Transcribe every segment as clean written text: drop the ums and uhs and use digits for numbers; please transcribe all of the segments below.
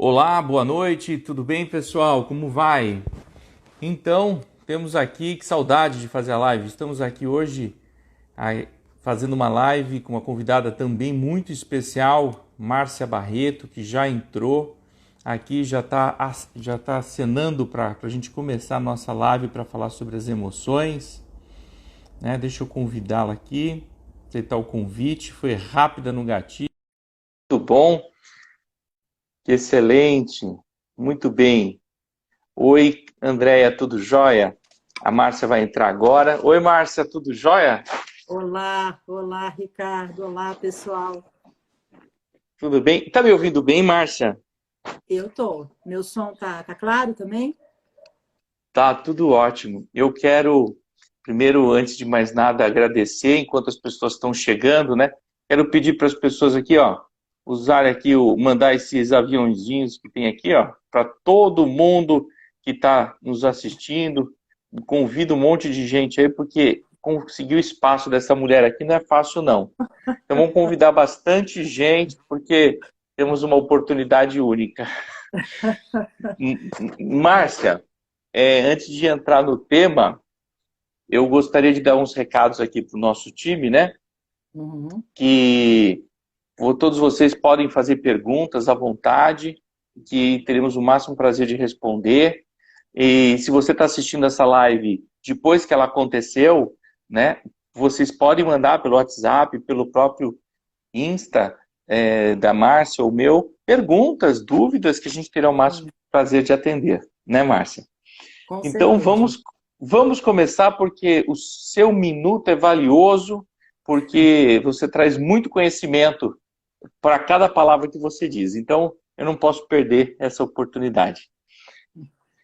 Olá, boa noite, tudo bem, pessoal? Como vai? Então, temos aqui, que saudade de fazer a live. Estamos aqui hoje fazendo uma live com uma convidada também muito especial, Márcia Barreto, que já entrou aqui, já tá acenando para a gente começar a nossa live para falar sobre as emoções, né? Deixa eu convidá-la aqui, aceitar o convite, foi rápida no gatilho. Muito bom, excelente, muito bem. Oi, Andréia, tudo jóia? A Márcia vai entrar agora. Oi, Márcia, tudo jóia? Olá, olá, Ricardo. Olá, pessoal. Tudo bem? Tá me ouvindo bem, Márcia? Eu tô. Meu som tá claro também? Tá tudo ótimo. Eu quero, primeiro, antes de mais nada, agradecer enquanto as pessoas estão chegando, né? Quero pedir para as pessoas aqui, ó, usar aqui mandar esses aviãozinhos que tem aqui, ó, para todo mundo que está nos assistindo. Convido um monte de gente aí, porque conseguir o espaço dessa mulher aqui não é fácil, não. Então vamos convidar bastante gente, porque temos uma oportunidade única. Márcia, antes de entrar no tema, eu gostaria de dar uns recados aqui para o nosso time, né? Uhum. Que todos vocês podem fazer perguntas à vontade, que teremos o máximo prazer de responder. E se você está assistindo essa live depois que ela aconteceu, né? Vocês podem mandar pelo WhatsApp, pelo próprio Insta, da Márcia ou meu, perguntas, dúvidas que a gente terá o máximo Sim, prazer de atender, né, Márcia? com Então certeza. vamos começar porque o seu minuto é valioso, porque você traz muito conhecimento para cada palavra que você diz. Então eu não posso perder essa oportunidade.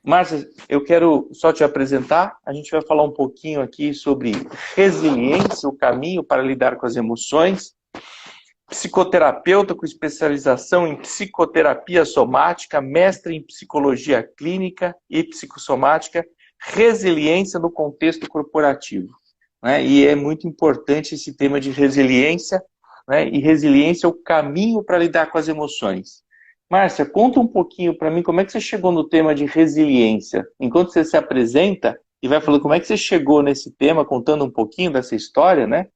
Márcia, eu quero só te apresentar. A gente vai falar um pouquinho aqui sobre resiliência, o caminho para lidar com as emoções. Psicoterapeuta com especialização em psicoterapia somática, mestre em psicologia clínica e psicossomática, resiliência no contexto corporativo, né? E é muito importante esse tema de resiliência, né? E resiliência é o caminho para lidar com as emoções. Márcia, conta um pouquinho para mim como é que você chegou no tema de resiliência. Enquanto você se apresenta e vai falando como é que você chegou nesse tema, contando um pouquinho dessa história, né?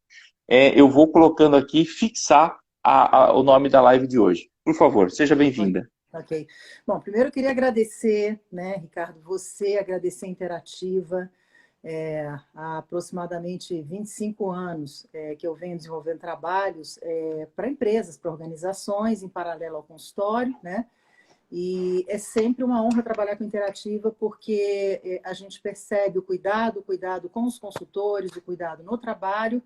Eu vou colocando aqui, fixar o nome da live de hoje. Por favor, seja bem-vinda. Ok. Bom, primeiro eu queria agradecer, né, Ricardo, você, agradecer a Interativa. Há aproximadamente 25 anos que eu venho desenvolvendo trabalhos para empresas, para organizações, em paralelo ao consultório, né? E é sempre uma honra trabalhar com Interativa, porque a gente percebe o cuidado com os consultores, o cuidado no trabalho,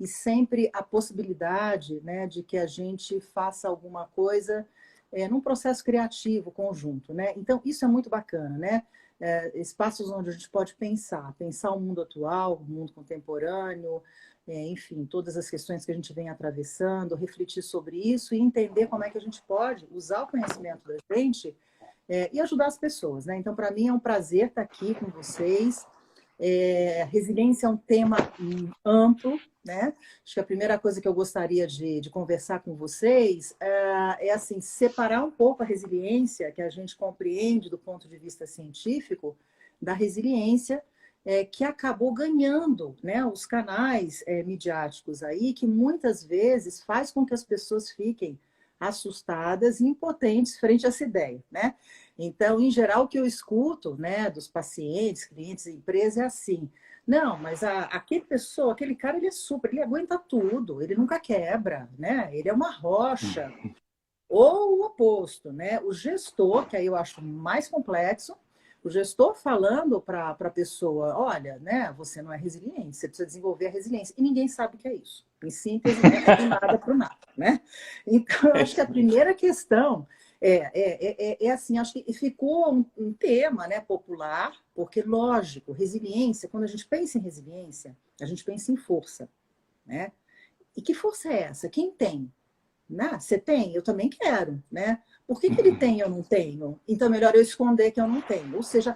e sempre a possibilidade, né, de que a gente faça alguma coisa num processo criativo conjunto, né? Então, isso é muito bacana, né? Espaços onde a gente pode pensar o mundo atual, o mundo contemporâneo, enfim, todas as questões que a gente vem atravessando, refletir sobre isso e entender como é que a gente pode usar o conhecimento da gente e ajudar as pessoas, né? Então, para mim é um prazer estar aqui com vocês. Resiliência é um tema amplo, né? Acho que a primeira coisa que eu gostaria de conversar com vocês assim, separar um pouco a resiliência que a gente compreende do ponto de vista científico da resiliência que acabou ganhando, né, os canais midiáticos aí, que muitas vezes faz com que as pessoas fiquem assustadas e impotentes frente a essa ideia, né? Então, em geral, o que eu escuto, né, dos pacientes, clientes e empresas é assim: não, mas aquele pessoa, aquele cara, ele é super, ele aguenta tudo, ele nunca quebra, né? Ele é uma rocha. Ou o oposto, né? O gestor, que aí eu acho mais complexo, o gestor falando para a pessoa: olha, né, você não é resiliente, você precisa desenvolver a resiliência. E ninguém sabe o que é isso. Em síntese, né, é do nada para o nada, né? Então, eu acho que a primeira questão assim, acho que ficou um tema, né, popular, porque, lógico, resiliência, quando a gente pensa em resiliência, a gente pensa em força, né? E que força é essa? Quem tem? Né? Você tem? Eu também quero, né? Por que ele tem e eu não tenho? Então, é melhor eu esconder que eu não tenho. Ou seja,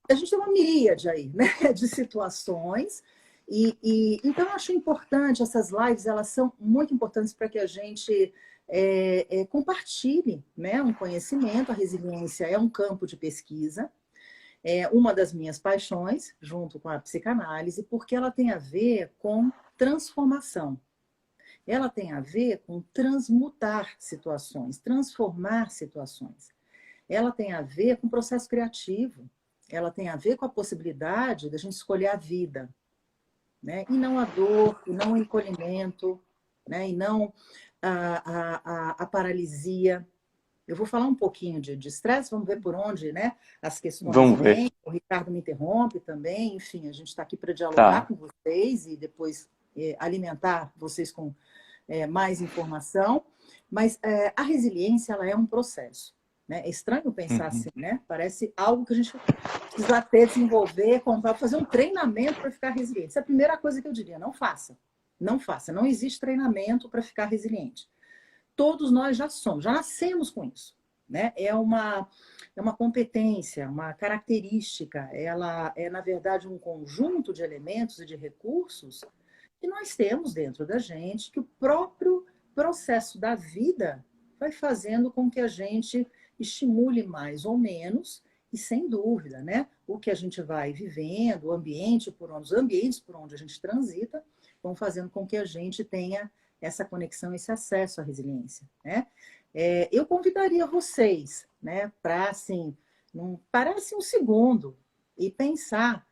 a gente tem uma miríade aí, né, de situações. Então, eu acho importante, essas lives, elas são muito importantes para que a gente compartilhe, né, um conhecimento. A resiliência é um campo de pesquisa, é uma das minhas paixões, junto com a psicanálise, porque ela tem a ver com transformação. Ela tem a ver com transmutar situações, transformar situações. Ela tem a ver com processo criativo. Ela tem a ver com a possibilidade da gente escolher a vida, né? E não a dor, e não o encolhimento, né? E não a paralisia. Eu vou falar um pouquinho de estresse, vamos ver por onde, né, as questões Vamos ver. vêm. O Ricardo me interrompe também. Enfim, a gente está aqui para dialogar Tá. com vocês e depois alimentar vocês com mais informação. Mas a resiliência, ela é um processo, né? É estranho pensar assim, né? Parece algo que a gente precisa ter, desenvolver, comprar, fazer um treinamento para ficar resiliente. Essa é a primeira coisa que eu diria, não faça. Não faça, não existe treinamento para ficar resiliente. Todos nós já somos, já nascemos com isso, né? É uma competência, uma característica, ela é, na verdade, um conjunto de elementos e de recursos que nós temos dentro da gente, que o próprio processo da vida vai fazendo com que a gente estimule mais ou menos, e sem dúvida, né? O que a gente vai vivendo, os ambientes por onde a gente transita, vão fazendo com que a gente tenha essa conexão, esse acesso à resiliência, né? Eu convidaria vocês, né, para assim, parar assim um segundo e pensar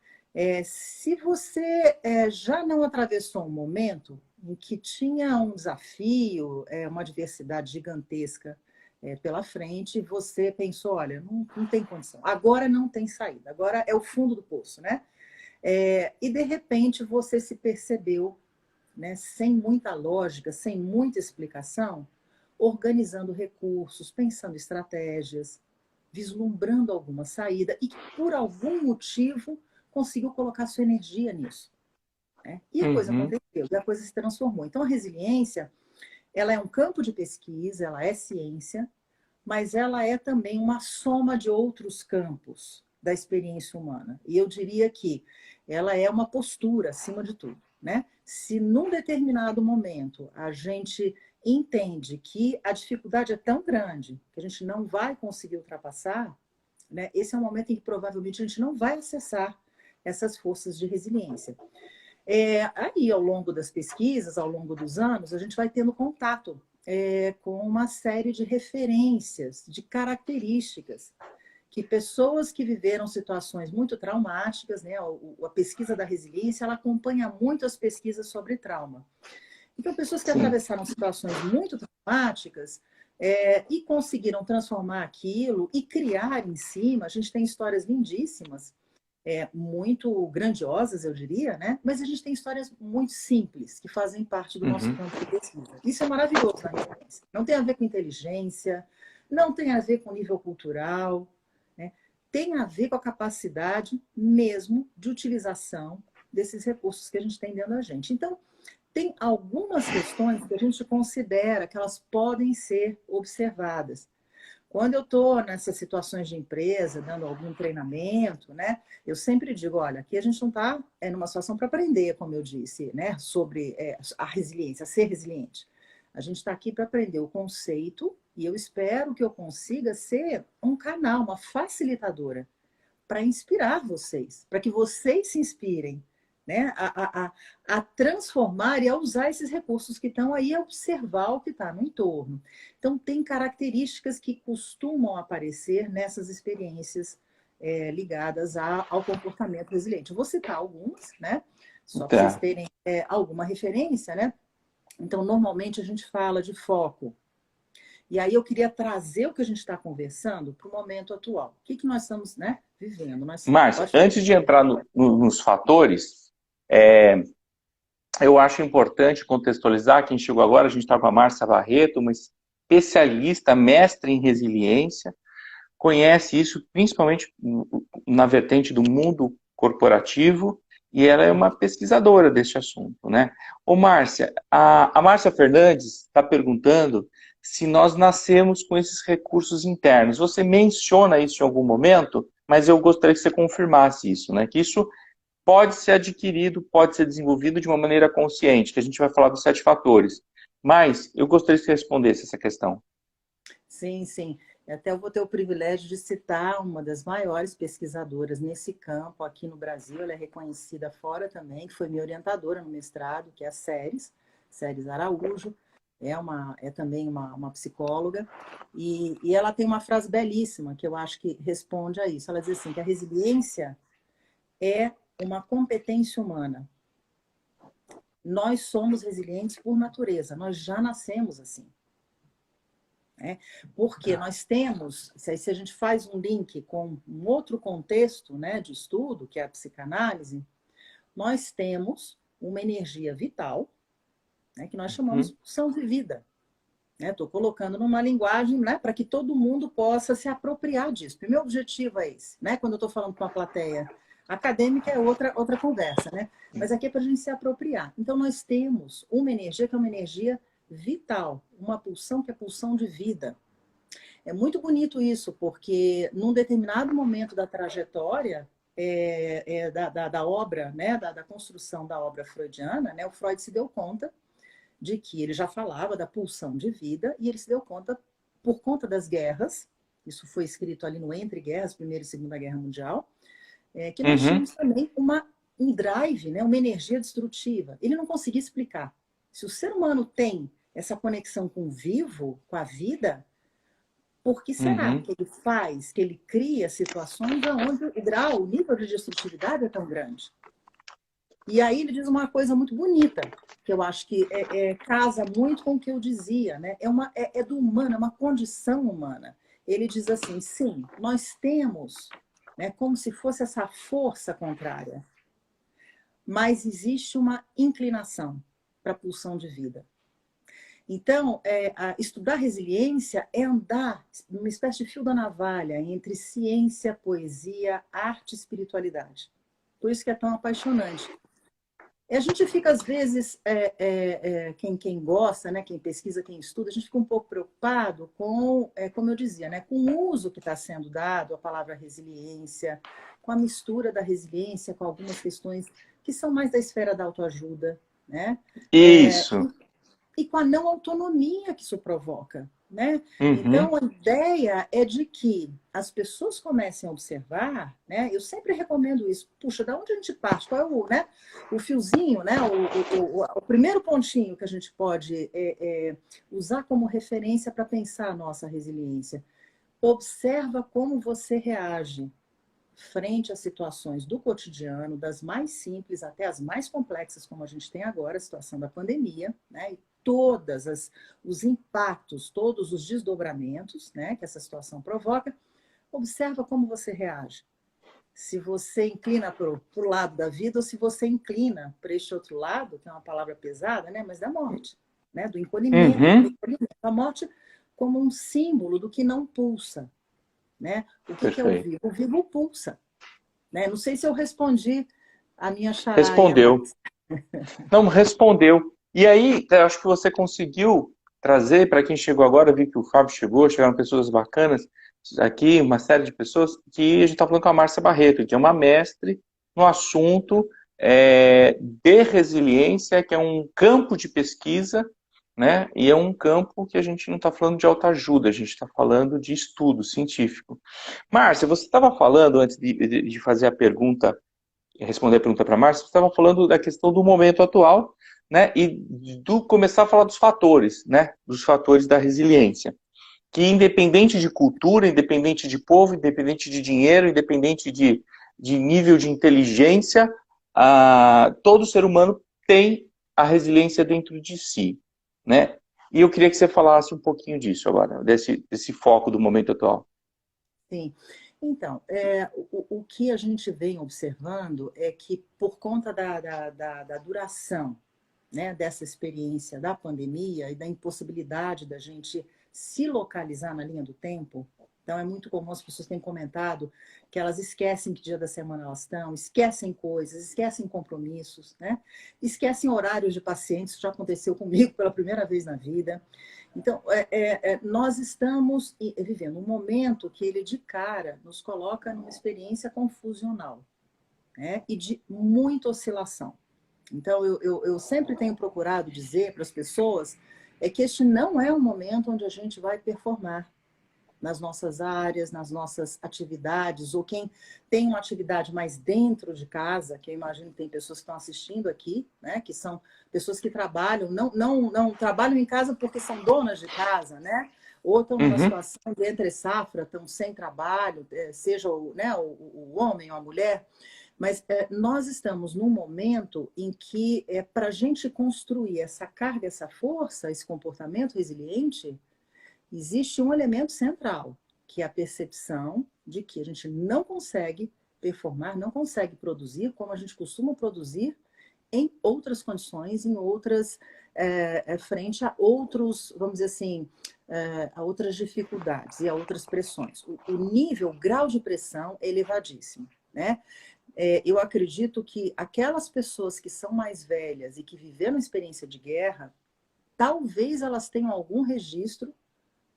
se você já não atravessou um momento em que tinha um desafio, uma adversidade gigantesca pela frente, e você pensou, olha, não tem condição, agora não tem saída, agora é o fundo do poço, né? E de repente você se percebeu, né, sem muita lógica, sem muita explicação, organizando recursos, pensando estratégias, vislumbrando alguma saída e que, por algum motivo, conseguiu colocar sua energia nisso, né? E a coisa aconteceu, e a coisa se transformou. Então, a resiliência, ela é um campo de pesquisa, ela é ciência, mas ela é também uma soma de outros campos da experiência humana. E eu diria que ela é uma postura, acima de tudo, né? Se num determinado momento a gente entende que a dificuldade é tão grande que a gente não vai conseguir ultrapassar, né? Esse é um momento em que provavelmente a gente não vai acessar essas forças de resiliência. Aí, ao longo das pesquisas, ao longo dos anos, a gente vai tendo contato com uma série de referências, de características que pessoas que viveram situações muito traumáticas, né, a pesquisa da resiliência, ela acompanha muito as pesquisas sobre trauma. Então, pessoas que atravessaram situações muito traumáticas e conseguiram transformar aquilo e criar em cima, a gente tem histórias lindíssimas, muito grandiosas, eu diria, né? Mas a gente tem histórias muito simples, que fazem parte do nosso campo de pesquisa. Isso é maravilhoso na resiliência. Não tem a ver com inteligência, não tem a ver com nível cultural, né? Tem a ver com a capacidade mesmo de utilização desses recursos que a gente tem dentro da gente. Então, tem algumas questões que a gente considera que elas podem ser observadas. Quando eu estou nessas situações de empresa, dando algum treinamento, né, eu sempre digo, olha, aqui a gente não está numa situação para aprender, como eu disse, né, sobre a resiliência, ser resiliente. A gente está aqui para aprender o conceito e eu espero que eu consiga ser um canal, uma facilitadora para inspirar vocês, para que vocês se inspirem, né, a transformar e a usar esses recursos que estão aí, a observar o que está no entorno. Então, tem características que costumam aparecer nessas experiências ligadas ao comportamento resiliente. Eu vou citar algumas, né, só para vocês terem alguma referência, né? Então, normalmente a gente fala de foco. E aí eu queria trazer o que a gente está conversando para o momento atual. O que nós estamos, né, vivendo? Márcia, antes de entrar nos fatores, eu acho importante contextualizar, quem chegou agora, a gente está com a Márcia Barreto, uma especialista, mestre em resiliência, conhece isso principalmente na vertente do mundo corporativo, e ela é uma pesquisadora deste assunto, né? Ô Márcia, a Márcia Fernandes está perguntando se nós nascemos com esses recursos internos. Você menciona isso em algum momento, mas eu gostaria que você confirmasse isso, né? Que isso pode ser adquirido, pode ser desenvolvido de uma maneira consciente, que a gente vai falar dos 7 fatores. Mas eu gostaria que você respondesse essa questão. Sim, sim. Até eu vou ter o privilégio de citar uma das maiores pesquisadoras nesse campo aqui no Brasil. Ela é reconhecida fora também, que foi minha orientadora no mestrado, que é a Séries Araújo. É também uma psicóloga. E ela tem uma frase belíssima que eu acho que responde a isso. Ela diz assim, que a resiliência é uma competência humana. Nós somos resilientes por natureza, nós já nascemos assim. Né? Porque nós temos, se a gente faz um link com um outro contexto, né, de estudo, que é a psicanálise, nós temos uma energia vital, né, que nós chamamos de pulsão de vida. Estou colocando numa linguagem, né, para que todo mundo possa se apropriar disso. O meu objetivo é esse, né, quando eu estou falando com a plateia acadêmica é outra conversa, né? Mas aqui é para a gente se apropriar. Então, nós temos uma energia que é uma energia vital, uma pulsão que é pulsão de vida. É muito bonito isso, porque num determinado momento da trajetória da obra, né, da construção da obra freudiana, né, o Freud se deu conta de que ele já falava da pulsão de vida e ele se deu conta, por conta das guerras, isso foi escrito ali no Entre Guerras, Primeira e Segunda Guerra Mundial, que nós tínhamos também um drive, né, uma energia destrutiva. Ele não conseguia explicar. Se o ser humano tem essa conexão com o vivo, com a vida, por que será que ele faz, que ele cria situações onde o grau, o nível de destrutividade é tão grande? E aí ele diz uma coisa muito bonita, que eu acho que casa muito com o que eu dizia, né? É do humano, é uma condição humana. Ele diz assim, sim, nós temos, né, como se fosse essa força contrária, mas existe uma inclinação para a pulsão de vida. Então, estudar resiliência é andar numa espécie de fio da navalha entre ciência, poesia, arte e espiritualidade. Por isso que é tão apaixonante. E a gente fica, às vezes, quem gosta, né, quem pesquisa, quem estuda, a gente fica um pouco preocupado com, como eu dizia, né, com o uso que está sendo dado à palavra resiliência, com a mistura da resiliência com algumas questões que são mais da esfera da autoajuda, né? Isso. E com a não autonomia que isso provoca, né? Então, a ideia é de que as pessoas comecem a observar, né? Eu sempre recomendo isso. Puxa, da onde a gente parte? Qual é o fiozinho, né? O primeiro pontinho que a gente pode usar como referência para pensar a nossa resiliência? Observa como você reage frente a situações do cotidiano, das mais simples até as mais complexas, como a gente tem agora, a situação da pandemia, né? E os impactos, todos os desdobramentos, né, que essa situação provoca, observa como você reage. Se você inclina para o lado da vida ou se você inclina para este outro lado, que é uma palavra pesada, né, mas da morte, né, do encolhimento, a morte como um símbolo do que não pulsa. Né? O que é o vivo? O vivo pulsa. Né? Não sei se eu respondi a minha chará. Respondeu. Não, respondeu. E aí, eu acho que você conseguiu trazer, para quem chegou agora, vi que o Fábio chegou, chegaram pessoas bacanas aqui, uma série de pessoas, que a gente está falando com a Márcia Barreto, que é uma mestre no assunto de resiliência, que é um campo de pesquisa, né? E é um campo que a gente não está falando de autoajuda, a gente está falando de estudo científico. Márcia, você estava falando, antes de fazer a pergunta, responder a pergunta para a Márcia, você estava falando da questão do momento atual, né? E começar a falar dos fatores, né? Dos fatores da resiliência. Que independente de cultura, independente de povo, independente de dinheiro, independente de nível de inteligência, todo ser humano tem a resiliência dentro de si, né? E eu queria que você falasse um pouquinho disso agora, desse foco do momento atual. Sim. Então, o que a gente vem observando é que, por conta da duração, né, dessa experiência da pandemia e da impossibilidade da gente se localizar na linha do tempo, então é muito comum, as pessoas têm comentado que elas esquecem que dia da semana elas estão, esquecem coisas, esquecem compromissos, né? Esquecem horários de pacientes, isso já aconteceu comigo pela primeira vez na vida. Então, nós estamos vivendo um momento que ele, de cara, nos coloca numa experiência confusional, né? E de muita oscilação. Então, eu sempre tenho procurado dizer para as pessoas é que este não é um momento onde a gente vai performar nas nossas áreas, nas nossas atividades, ou quem tem uma atividade mais dentro de casa, que eu imagino que tem pessoas que estão assistindo aqui, né, que são pessoas que trabalham, não trabalham em casa porque são donas de casa, né, ou estão numa Uhum. situação de entre safra, estão sem trabalho, seja o, né, o homem ou a mulher, mas nós estamos num momento em que, para a gente construir essa carga, essa força, esse comportamento resiliente, existe um elemento central, que é a percepção de que a gente não consegue performar, não consegue produzir como a gente costuma produzir em outras condições, em outras, frente a outros, vamos dizer assim, a outras dificuldades e a outras pressões. O nível, o grau de pressão é elevadíssimo, né? Eu acredito que aquelas pessoas que são mais velhas e que viveram experiência de guerra, talvez elas tenham algum registro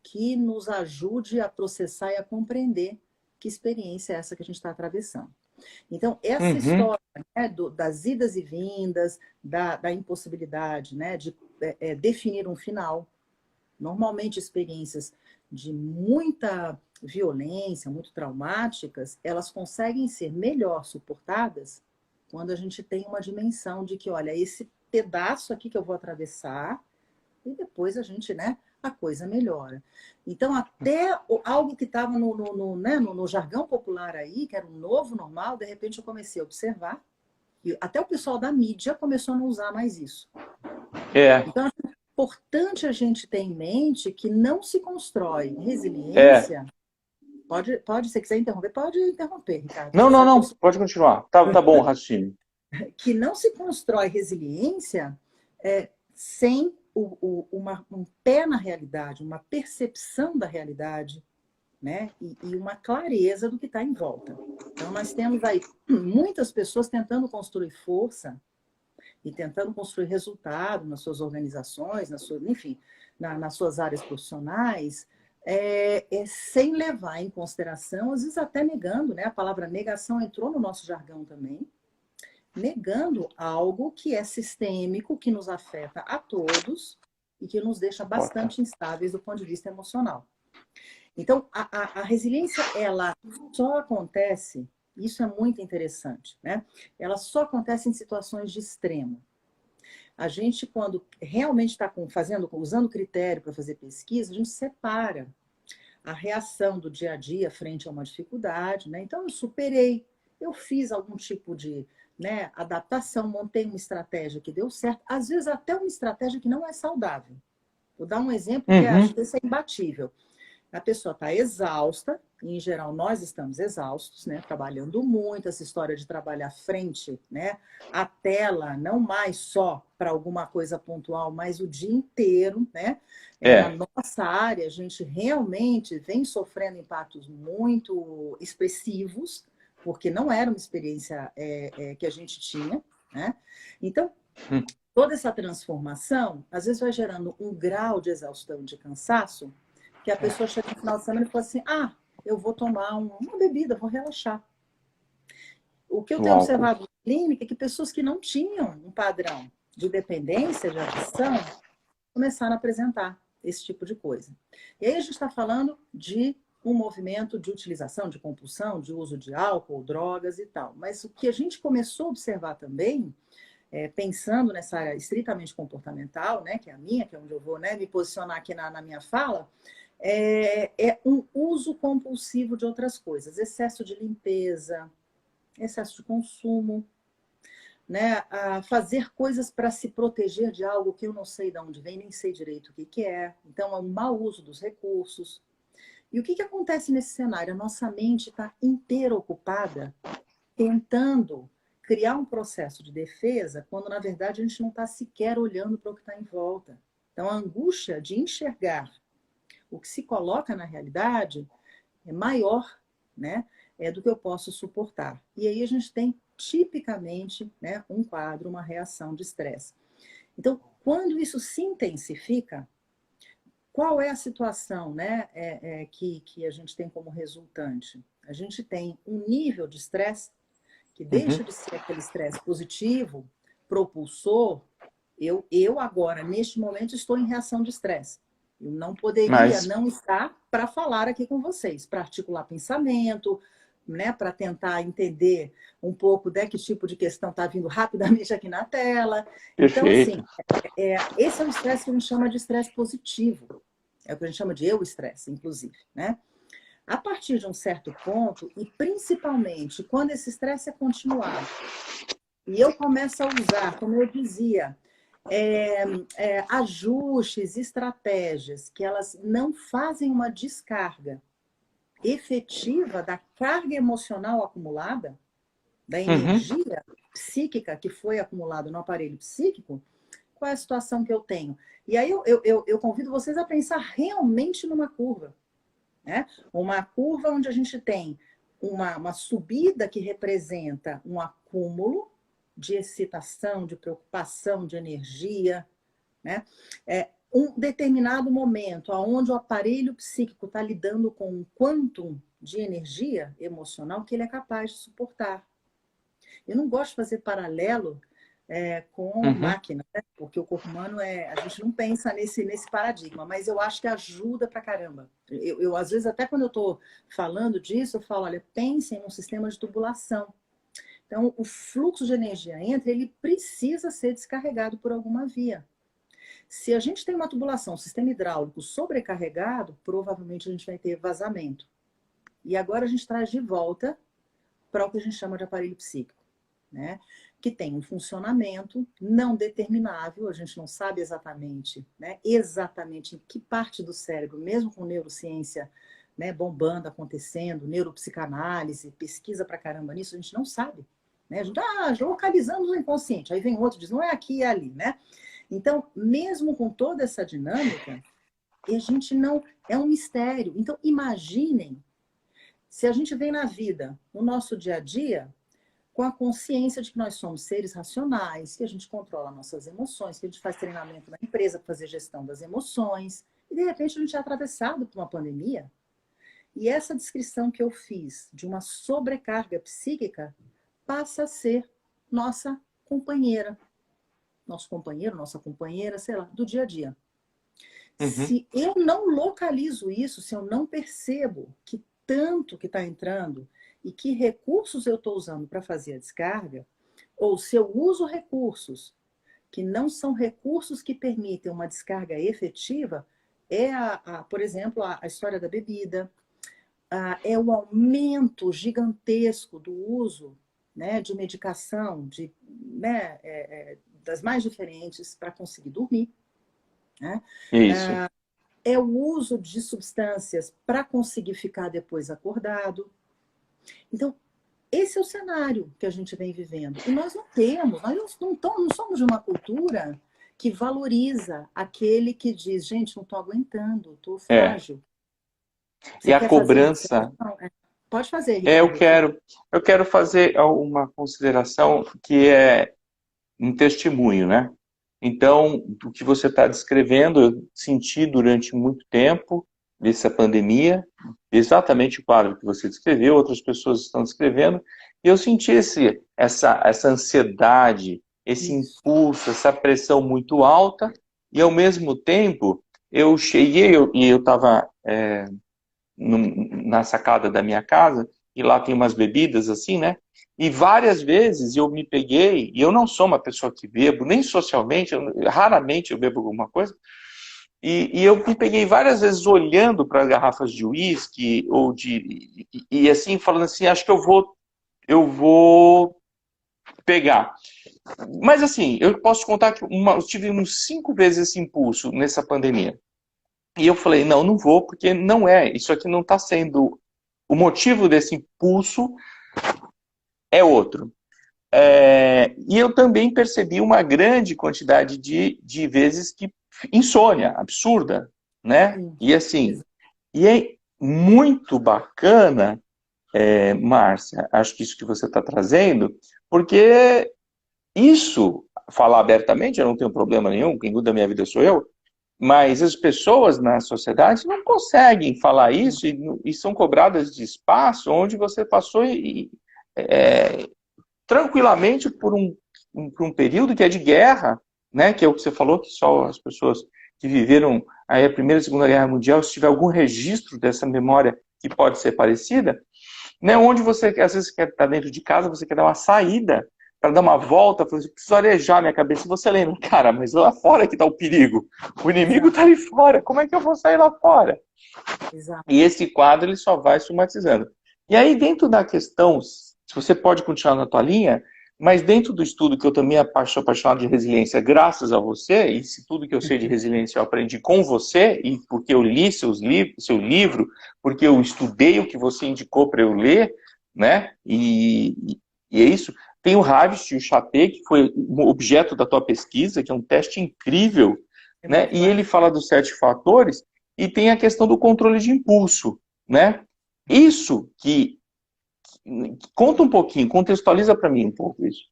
que nos ajude a processar e a compreender que experiência é essa que a gente está atravessando. Então, essa Uhum. história, né, das idas e vindas, da impossibilidade, né, de definir um final, normalmente experiências de muita violência, muito traumáticas, elas conseguem ser melhor suportadas quando a gente tem uma dimensão de que, olha, esse pedaço aqui que eu vou atravessar, e depois a gente, né, a coisa melhora. Então, até algo que estava no jargão popular aí, que era um novo normal, de repente eu comecei a observar, e até o pessoal da mídia começou a não usar mais isso. É, Então, é importante a gente ter em mente que não se constrói é. resiliência. Pode, se você quiser interromper, pode interromper, Ricardo. Não, Você não, sabe que eu não. sou. Pode continuar. Tá bom o raciocínio. Que não se constrói resiliência sem um pé na realidade, uma percepção da realidade, né? E uma clareza do que está em volta. Então, nós temos aí muitas pessoas tentando construir força e tentando construir resultado nas suas organizações, enfim, nas suas áreas profissionais, sem levar em consideração, às vezes até negando, né? A palavra negação entrou no nosso jargão também, negando algo que é sistêmico, que nos afeta a todos e que nos deixa Corta. bastante instáveis do ponto de vista emocional. Então, a resiliência, ela só acontece, isso é muito interessante, né? Ela só acontece em situações de extremo. A gente, quando realmente está usando critério para fazer pesquisa, a gente separa a reação do dia a dia frente a uma dificuldade, né? Então, eu superei, eu fiz algum tipo de, né, adaptação, montei uma estratégia que deu certo, às vezes até uma estratégia que não é saudável. Vou dar um exemplo que acho Uhum. que esse é imbatível. A pessoa está exausta, e em geral nós estamos exaustos, né? Trabalhando muito, essa história de trabalhar frente, né? A tela, não mais só para alguma coisa pontual, mas o dia inteiro, né? Na É. nossa área, a gente realmente vem sofrendo impactos muito expressivos, porque não era uma experiência que a gente tinha, né? Então, Hum. toda essa transformação, às vezes vai gerando um grau de exaustão, de cansaço, que a pessoa chega no final de semana e fala assim, eu vou tomar uma bebida, vou relaxar. O que eu O tenho álcool. observado na clínica é que pessoas que não tinham um padrão de dependência, de adição, começaram a apresentar esse tipo de coisa. E aí a gente está falando de um movimento de utilização, de compulsão, de uso de álcool, drogas e tal. Mas o que a gente começou a observar também, pensando nessa área estritamente comportamental, né, que é a minha, que é onde eu vou, né, me posicionar aqui na minha fala, um uso compulsivo de outras coisas, excesso de limpeza, excesso de consumo, né? Fazer coisas para se proteger de algo que eu não sei de onde vem, nem sei direito o que é. Então, é um mau uso dos recursos. E o que acontece nesse cenário? A nossa mente está inteira ocupada tentando criar um processo de defesa, quando na verdade a gente não está sequer olhando para o que está em volta. Então, a angústia de enxergar o que se coloca na realidade é maior, né, do que eu posso suportar. E aí a gente tem tipicamente, né, um quadro, uma reação de estresse. Então, quando isso se intensifica, qual é a situação, né, que a gente tem como resultante? A gente tem um nível de estresse que deixa Uhum. de ser aquele estresse positivo, propulsor, Eu agora, neste momento, estou em reação de estresse. Eu não poderia Mas, não estar para falar aqui com vocês, para articular pensamento, né, para tentar entender um pouco de que tipo de questão está vindo rapidamente aqui na tela. Então, assim, perfeito. esse é um estresse que a gente chama de estresse positivo. É o que a gente chama de eu-estresse, inclusive, né? A partir de um certo ponto, e principalmente quando esse estresse é continuado, e eu começo a usar, como eu dizia, ajustes, estratégias que elas não fazem uma descarga efetiva da carga emocional acumulada, da Uhum. energia psíquica que foi acumulada no aparelho psíquico, qual é a situação que eu tenho? E aí eu convido vocês a pensar realmente numa curva, né? Uma curva onde a gente tem uma subida que representa um acúmulo de excitação, de preocupação, de energia, né? Um determinado momento onde o aparelho psíquico está lidando com um quantum de energia emocional que ele é capaz de suportar. Eu não gosto de fazer paralelo com Uhum. máquina, né? Porque o corpo humano a gente não pensa nesse paradigma, mas eu acho que ajuda pra caramba. Às vezes, até quando eu estou falando disso, eu falo, olha, pensem num sistema de tubulação. Então, o fluxo de energia entra, ele precisa ser descarregado por alguma via. Se a gente tem uma tubulação, um sistema hidráulico sobrecarregado, provavelmente a gente vai ter vazamento. E agora a gente traz de volta para o que a gente chama de aparelho psíquico, né? Que tem um funcionamento não determinável, a gente não sabe exatamente, né? Exatamente em que parte do cérebro, mesmo com neurociência, né, bombando, acontecendo, neuropsicanálise, pesquisa pra caramba nisso, a gente não sabe. Né? A gente, já localizamos o inconsciente. Aí vem outro e diz, não é aqui, é ali, né? Então, mesmo com toda essa dinâmica, a gente não... É um mistério. Então, imaginem se a gente vem na vida, no nosso dia a dia, com a consciência de que nós somos seres racionais, que a gente controla nossas emoções, que a gente faz treinamento na empresa para fazer gestão das emoções, e de repente a gente é atravessado por uma pandemia. E essa descrição que eu fiz de uma sobrecarga psíquica passa a ser nossa companheira, nosso companheiro, nossa companheira, sei lá, do dia a dia. Uhum. Se eu não localizo isso, se eu não percebo que tanto que está entrando e que recursos eu estou usando para fazer a descarga, ou se eu uso recursos que não são recursos que permitem uma descarga efetiva, por exemplo, a história da bebida, é o aumento gigantesco do uso, né, de medicação, né, das mais diferentes para conseguir dormir. Né? Isso. É o uso de substâncias para conseguir ficar depois acordado. Então, esse é o cenário que a gente vem vivendo. E nós não temos, nós não somos de uma cultura que valoriza aquele que diz, gente, não estou aguentando, estou É. frágil. E Você a quer fazer uma cobrança. observação? Pode fazer, É, Ricardo. eu quero fazer uma consideração que é um testemunho, né? Então, o que você está descrevendo, eu senti durante muito tempo dessa pandemia, exatamente o quadro que você descreveu, outras pessoas estão descrevendo, e eu senti essa ansiedade, esse Isso. impulso, essa pressão muito alta, e ao mesmo tempo eu cheguei e eu estava na sacada da minha casa, e lá tem umas bebidas assim, né? E várias vezes eu me peguei, e eu não sou uma pessoa que bebo, nem socialmente, raramente eu bebo alguma coisa, e eu me peguei várias vezes olhando para garrafas de uísque, ou e assim, falando assim, acho que eu vou pegar. Mas assim, eu posso contar que eu tive uns 5 vezes esse impulso nessa pandemia. E eu falei, não, não vou, porque não é, isso aqui não está sendo o motivo desse impulso é outro. E eu também percebi uma grande quantidade de vezes que insônia, absurda, né? Sim. E assim, Exato. e é muito bacana, Márcia, acho que isso que você está trazendo, porque isso, falar abertamente, eu não tenho problema nenhum, quem cuida da minha vida sou eu, mas as pessoas na sociedade não conseguem falar isso e são cobradas de espaço onde você passou tranquilamente por um período que é de guerra, né, que é o que você falou, que só as pessoas que viveram aí a Primeira e Segunda Guerra Mundial, se tiver algum registro dessa memória que pode ser parecida, né, onde você, às vezes, quer estar dentro de casa, você quer dar uma saída, para dar uma volta, eu preciso arejar minha cabeça. E você lembra, cara, mas lá fora que está o perigo. O inimigo está ali fora, como é que eu vou sair lá fora? Exato. E esse quadro ele só vai somatizando. E aí, dentro da questão, se você pode continuar na tua linha, mas dentro do estudo que eu também sou apaixonado de resiliência, graças a você, e se tudo que eu sei de resiliência eu aprendi com você, e porque eu li seu livro, porque eu estudei o que você indicou para eu ler, né? E é isso. Tem o Havist e o Chatê, que foi o objeto da tua pesquisa, que é um teste incrível, né? E ele fala dos 7 fatores, e tem a questão do controle de impulso, né? Isso que conta um pouquinho, contextualiza para mim um pouco isso.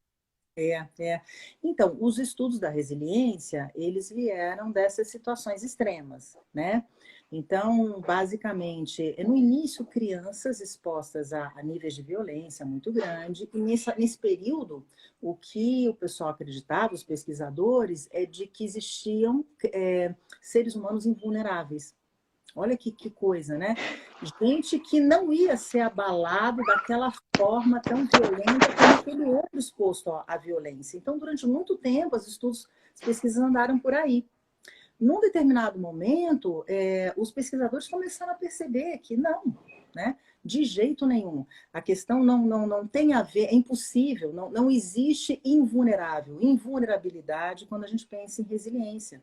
Então, os estudos da resiliência, eles vieram dessas situações extremas, né? Então, basicamente, no início, crianças expostas a níveis de violência muito grande, e nesse período, o que o pessoal acreditava, os pesquisadores, é de que existiam seres humanos invulneráveis. Olha que coisa, né? Gente que não ia ser abalado daquela forma tão violenta como aquele outro exposto à violência. Então, durante muito tempo, as pesquisas andaram por aí. Num determinado momento, os pesquisadores começaram a perceber que não, né? De jeito nenhum. A questão não tem a ver, é impossível, não existe invulnerabilidade quando a gente pensa em resiliência.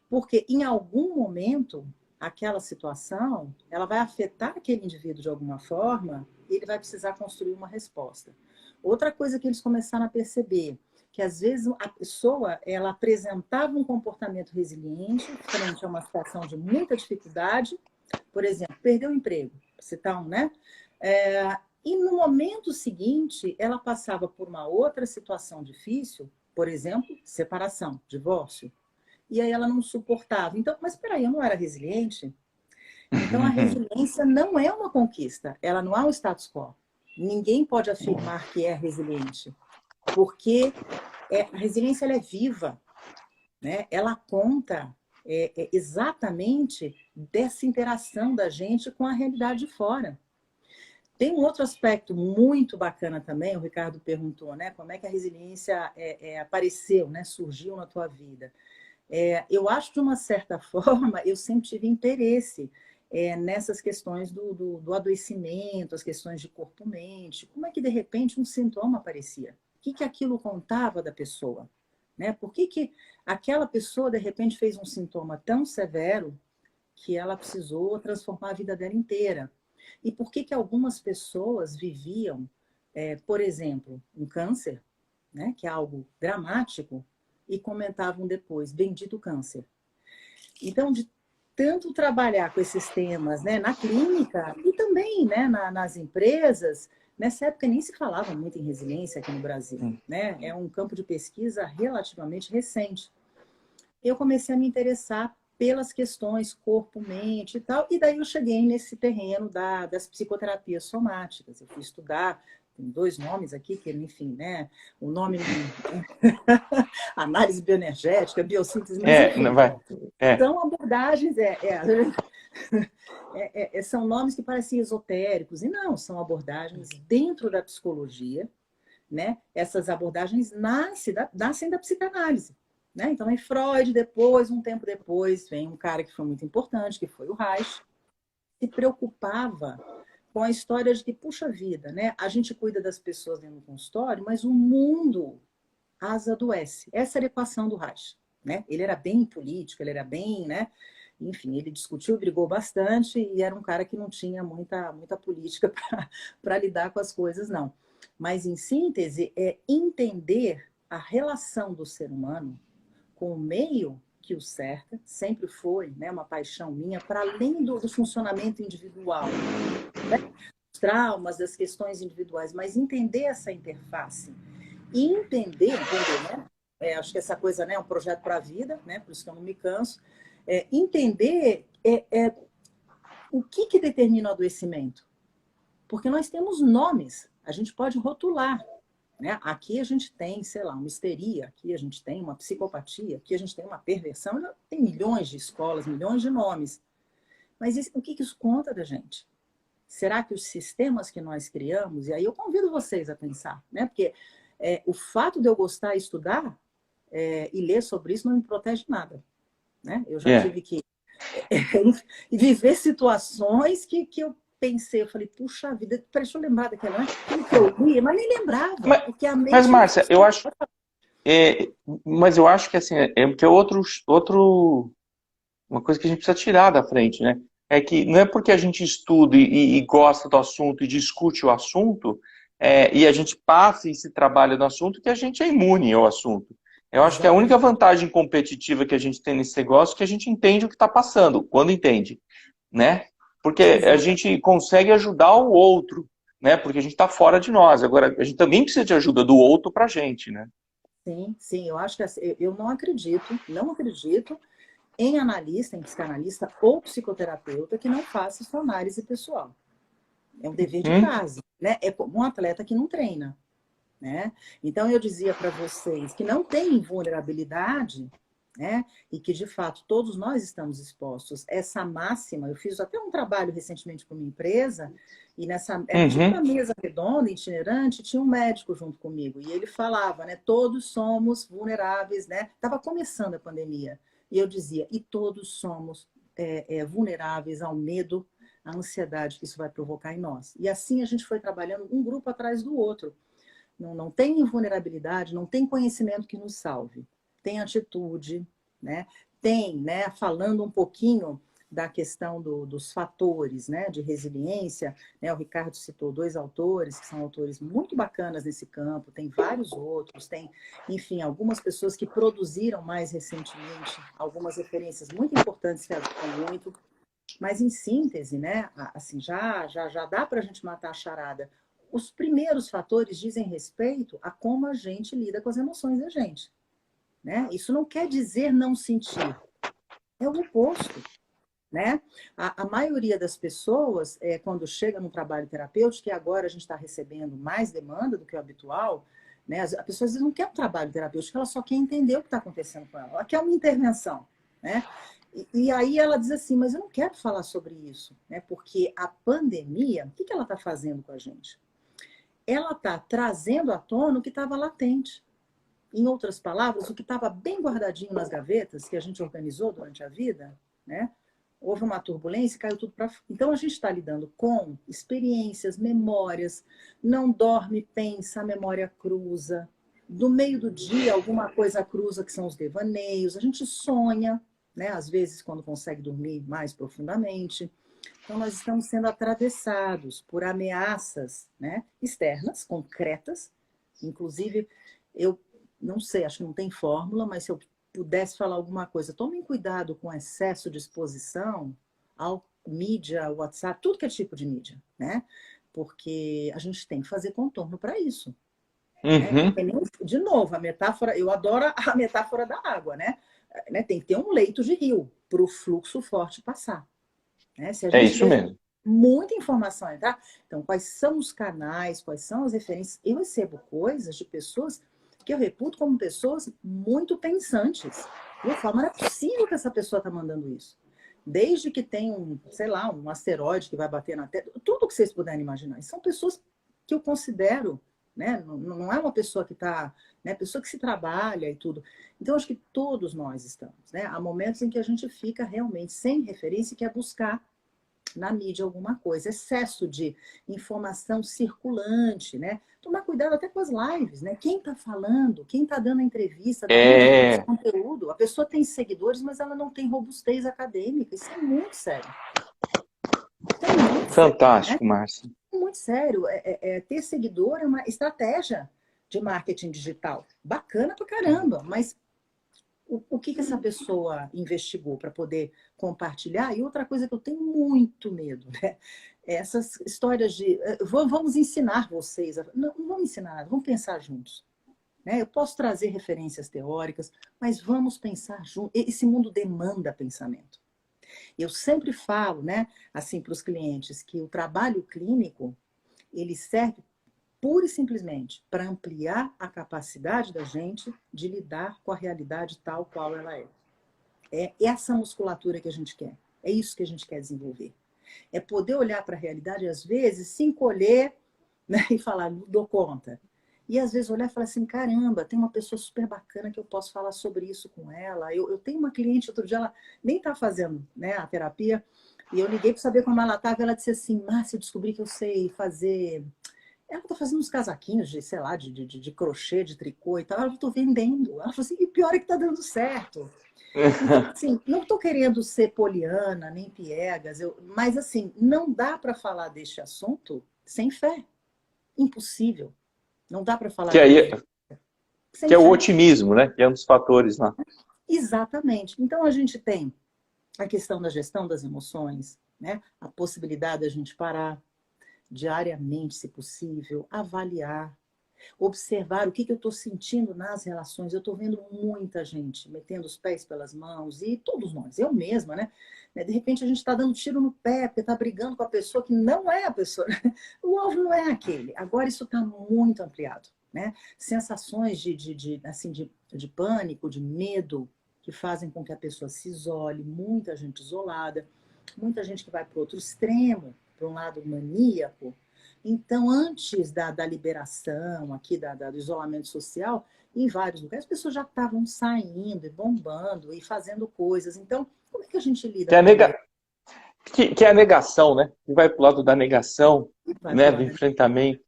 Porque em algum momento, aquela situação, ela vai afetar aquele indivíduo de alguma forma e ele vai precisar construir uma resposta. Outra coisa que eles começaram a perceber, que às vezes a pessoa, ela apresentava um comportamento resiliente frente a uma situação de muita dificuldade, por exemplo, perdeu o emprego, citar um, né? E no momento seguinte, ela passava por uma outra situação difícil, por exemplo, separação, divórcio, e aí ela não suportava. Então, mas espera aí, eu não era resiliente? Então, a resiliência não é uma conquista, ela não é um status quo. Ninguém pode afirmar que é resiliente, porque a resiliência ela é viva, né? Ela conta exatamente dessa interação da gente com a realidade de fora. Tem um outro aspecto muito bacana também, o Ricardo perguntou, né? Como é que a resiliência apareceu, né? Surgiu na tua vida? Eu acho, de uma certa forma, eu sempre tive interesse nessas questões do adoecimento, as questões de corpo-mente. Como é que, de repente, um sintoma aparecia? O que aquilo contava da pessoa? Né? Por que aquela pessoa, de repente, fez um sintoma tão severo que ela precisou transformar a vida dela inteira? E por que algumas pessoas viviam, por exemplo, um câncer, né, que é algo dramático, e comentavam depois, bendito câncer. Então, de tanto trabalhar com esses temas, né, na clínica e também, né, nas empresas, nessa época nem se falava muito em resiliência aqui no Brasil, né? É um campo de pesquisa relativamente recente. Eu comecei a me interessar pelas questões corpo, mente e tal, e daí eu cheguei nesse terreno das psicoterapias somáticas. Eu fui estudar, tem 2 nomes aqui, que enfim, né? O nome análise bioenergética, biossíntese, mas enfim, são abordagens, são nomes que parecem esotéricos, e não, são abordagens dentro da psicologia, né? Essas abordagens nascem da psicanálise. Né? Então, em Freud, depois, um tempo depois, vem um cara que foi muito importante, que foi o Reich, se preocupava com a história de que, puxa vida, né? A gente cuida das pessoas dentro do consultório, mas o mundo as adoece. Essa era a equação do Reich. Né? Ele era bem político, ele era bem, né? Enfim, ele discutiu, brigou bastante e era um cara que não tinha muita política para lidar com as coisas, não. Mas, em síntese, é entender a relação do ser humano com o meio que o cerca, sempre foi, né, uma paixão minha, para além do funcionamento individual, né? Os traumas, das questões individuais, mas entender essa interface. E entender, né? Acho que essa coisa, né, é um projeto para a vida, né? Por isso que eu não me canso. Entender o que determina o adoecimento. Porque nós temos nomes, a gente pode rotular. né? Aqui a gente tem, sei lá, uma histeria, aqui a gente tem uma psicopatia, aqui a gente tem uma perversão, tem milhões de escolas, milhões de nomes. Mas o que isso conta da gente? Será que os sistemas que nós criamos, e aí eu convido vocês a pensar, né? Porque o fato de eu gostar de estudar e ler sobre isso não me protege de nada, né? Eu já tive que viver situações que eu pensei, eu falei, puxa vida, deixa eu lembrar daquela, né? Aquilo que eu li, mas nem lembrava, porque a mente... Mas Márcia, eu acho... mas eu acho que assim, que é uma coisa que a gente precisa tirar da frente, né? É que não é porque a gente estuda e gosta do assunto e discute o assunto, e a gente passa e se trabalha no assunto, que a gente é imune ao assunto. Eu acho que a única vantagem competitiva que a gente tem nesse negócio é que a gente entende o que está passando, quando entende, né? Porque a gente consegue ajudar o outro, né? Porque a gente está fora de nós. Agora, a gente também precisa de ajuda do outro para a gente, né? Sim, sim, eu acho que eu não acredito em analista, em psicanalista ou psicoterapeuta que não faça sua análise pessoal. É um dever de casa, né? É como um atleta que não treina, né? Então eu dizia para vocês que não tem invulnerabilidade, né? E que de fato todos nós estamos expostos. Essa máxima, eu fiz até um trabalho recentemente com uma empresa e nessa tipo uma mesa redonda itinerante tinha um médico junto comigo e ele falava, né? Todos somos vulneráveis, né? Tava começando a pandemia e eu dizia e todos somos vulneráveis ao medo, à ansiedade que isso vai provocar em nós. E assim a gente foi trabalhando um grupo atrás do outro. Não tem vulnerabilidade, não tem conhecimento que nos salve. Tem atitude, né? Tem, né? Falando um pouquinho da questão dos fatores, né? De resiliência, né? O Ricardo citou 2 autores, que são autores muito bacanas nesse campo, tem vários outros, tem, enfim, algumas pessoas que produziram mais recentemente algumas referências muito importantes que ajudam muito, mas em síntese, né? Assim, já dá para a gente matar a charada. Os primeiros fatores dizem respeito a como a gente lida com as emoções da gente, né? Isso não quer dizer não sentir, é o oposto, né? A maioria das pessoas, quando chega no trabalho terapêutico, que agora a gente está recebendo mais demanda do que o habitual, né? A pessoa às vezes não quer um trabalho terapêutico, ela só quer entender o que está acontecendo com ela, ela quer uma intervenção, né? E aí ela diz assim, mas eu não quero falar sobre isso, né? Porque a pandemia, o que ela está fazendo com a gente? Ela está trazendo à tona o que estava latente. Em outras palavras, o que estava bem guardadinho nas gavetas, que a gente organizou durante a vida, né? Houve uma turbulência e caiu tudo para... Então, a gente está lidando com experiências, memórias, não dorme, pensa, a memória cruza. Do meio do dia, alguma coisa cruza, que são os devaneios. A gente sonha, né? Às vezes, quando consegue dormir mais profundamente. Então, nós estamos sendo atravessados por ameaças, né, externas, concretas. Inclusive, eu não sei, acho que não tem fórmula, mas se eu pudesse falar alguma coisa, tomem cuidado com excesso de exposição ao mídia, WhatsApp, tudo que é tipo de mídia, né? Porque a gente tem que fazer contorno para isso. Né? De novo, a metáfora, eu adoro a metáfora da água, né? Tem que ter um leito de rio para o fluxo forte passar. Né? Se a gente isso mesmo. muita informação entrar, então quais são os canais, quais são as referências? Eu recebo coisas de pessoas que eu reputo como pessoas muito pensantes. E eu falo, mas não é possível que essa pessoa está mandando isso. Desde que tem sei lá, um asteroide que vai bater na Terra, tudo que vocês puderem imaginar. E são pessoas que eu considero, né? Não é uma pessoa que está, né? Pessoa que se trabalha e tudo. Então, acho que todos nós estamos, né? Há momentos em que a gente fica realmente sem referência e quer buscar na mídia alguma coisa, excesso de informação circulante, né? Tomar cuidado até com as lives, né? Quem está falando, quem está dando a entrevista, da onde vem esse conteúdo? A pessoa tem seguidores, mas ela não tem robustez acadêmica. Isso é muito sério. Então, muito fantástico, sério, né? Márcia. Muito sério. Ter seguidor é uma estratégia de marketing digital. Bacana pra caramba, mas o que essa pessoa investigou para poder compartilhar? E outra coisa que eu tenho muito medo, né? Essas histórias de vamos ensinar vocês. Não vamos ensinar nada, vamos pensar juntos. Né? Eu posso trazer referências teóricas, mas vamos pensar juntos. Esse mundo demanda pensamento. Eu sempre falo, né, assim, para os clientes, que o trabalho clínico ele serve pura e simplesmente para ampliar a capacidade da gente de lidar com a realidade tal qual ela é. É essa musculatura que a gente quer. É isso que a gente quer desenvolver. É poder olhar para a realidade, às vezes, se encolher, né, e falar, não dou conta. E às vezes olhar e falar assim, caramba, tem uma pessoa super bacana que eu posso falar sobre isso com ela. Eu tenho uma cliente, outro dia, ela nem está fazendo, né, a terapia, e eu liguei para saber como ela estava, e ela disse assim, Márcia, eu descobri que eu sei fazer... Ela está fazendo uns casaquinhos de, sei lá, de crochê, de tricô e tal. Eu estou vendendo. Ela falou assim, e pior é que está dando certo. Então, assim, não estou querendo ser poliana, nem piegas, mas, assim, não dá para falar deste assunto sem fé. Impossível. Não dá para falar Que, de aí, resiliência que sem é o fé. otimismo, né? Que é um dos fatores lá. Exatamente. Então, a gente tem a questão da gestão das emoções, né? A possibilidade da gente parar diariamente, se possível, avaliar, observar o que eu estou sentindo nas relações. Eu estou vendo muita gente metendo os pés pelas mãos, e todos nós, eu mesma, né? De repente a gente está dando tiro no pé, porque está brigando com a pessoa que não é a pessoa. O alvo não é aquele. Agora isso está muito ampliado, né? Sensações assim, de pânico, de medo, que fazem com que a pessoa se isole, muita gente isolada, muita gente que vai para o outro extremo, para um lado maníaco. Então, antes da liberação aqui do isolamento social, em vários lugares, as pessoas já estavam saindo e bombando e fazendo coisas. Então, como é que a gente lida Que é a, com nega... isso? que é a negação, né? Que vai para o lado da negação, Vai né? pro Do lado. enfrentamento.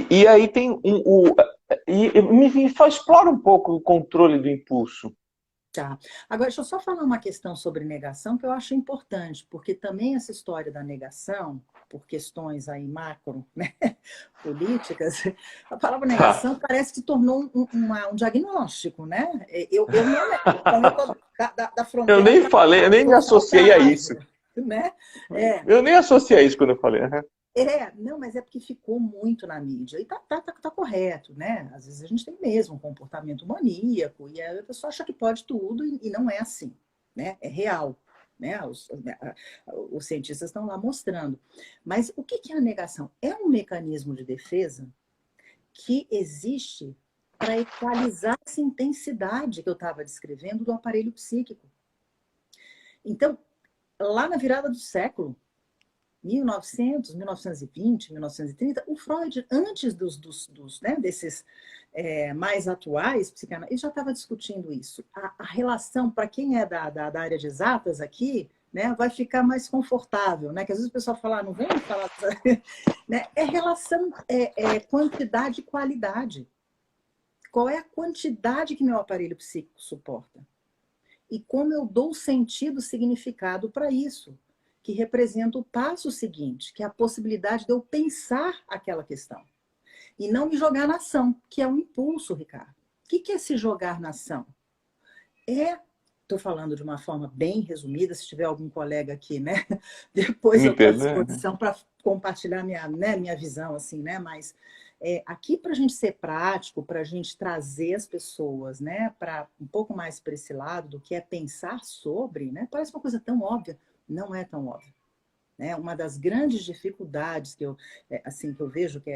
E aí tem explora um pouco o controle do impulso. Tá. Agora, deixa eu só falar uma questão sobre negação que eu acho importante, porque também essa história da negação, por questões aí macro, né, políticas, a palavra Tá. negação parece que tornou um diagnóstico, né? Eu não nego, então eu tô da Eu fronteira nem para falei, cá, eu eu nem me sou associei a isso. salgada, né? É, Eu nem associei a isso quando eu falei. não, mas é porque ficou muito na mídia. E tá correto, né? Às vezes a gente tem mesmo um comportamento maníaco, e a pessoa acha que pode tudo, e não é assim, né? É real, né? Os cientistas estão lá mostrando. Mas o que é a negação? É um mecanismo de defesa que existe para equalizar essa intensidade que eu estava descrevendo do aparelho psíquico. Então, lá na virada do século, 1900, 1920, 1930, o Freud, antes né, desses mais atuais psicanalistas, ele já estava discutindo isso. A relação, para quem é da área de exatas aqui, né, vai ficar mais confortável, né? Que às vezes o pessoal fala, não vem me falar, né? É relação, quantidade e qualidade. Qual é a quantidade que meu aparelho psíquico suporta? E como eu dou sentido, significado para isso, que representa o passo seguinte, que é a possibilidade de eu pensar aquela questão. E não me jogar na ação, que é o impulso, Ricardo. O que é se jogar na ação? Estou falando de uma forma bem resumida, se tiver algum colega aqui, né? Depois eu estou à Entendo, né? disposição para compartilhar minha visão, assim, né? Mas aqui para a gente ser prático, para a gente trazer as pessoas, né, para um pouco mais para esse lado do que é pensar sobre, né? Parece uma coisa tão óbvia, não é tão óbvia. Né? Uma das grandes dificuldades que assim, que eu vejo que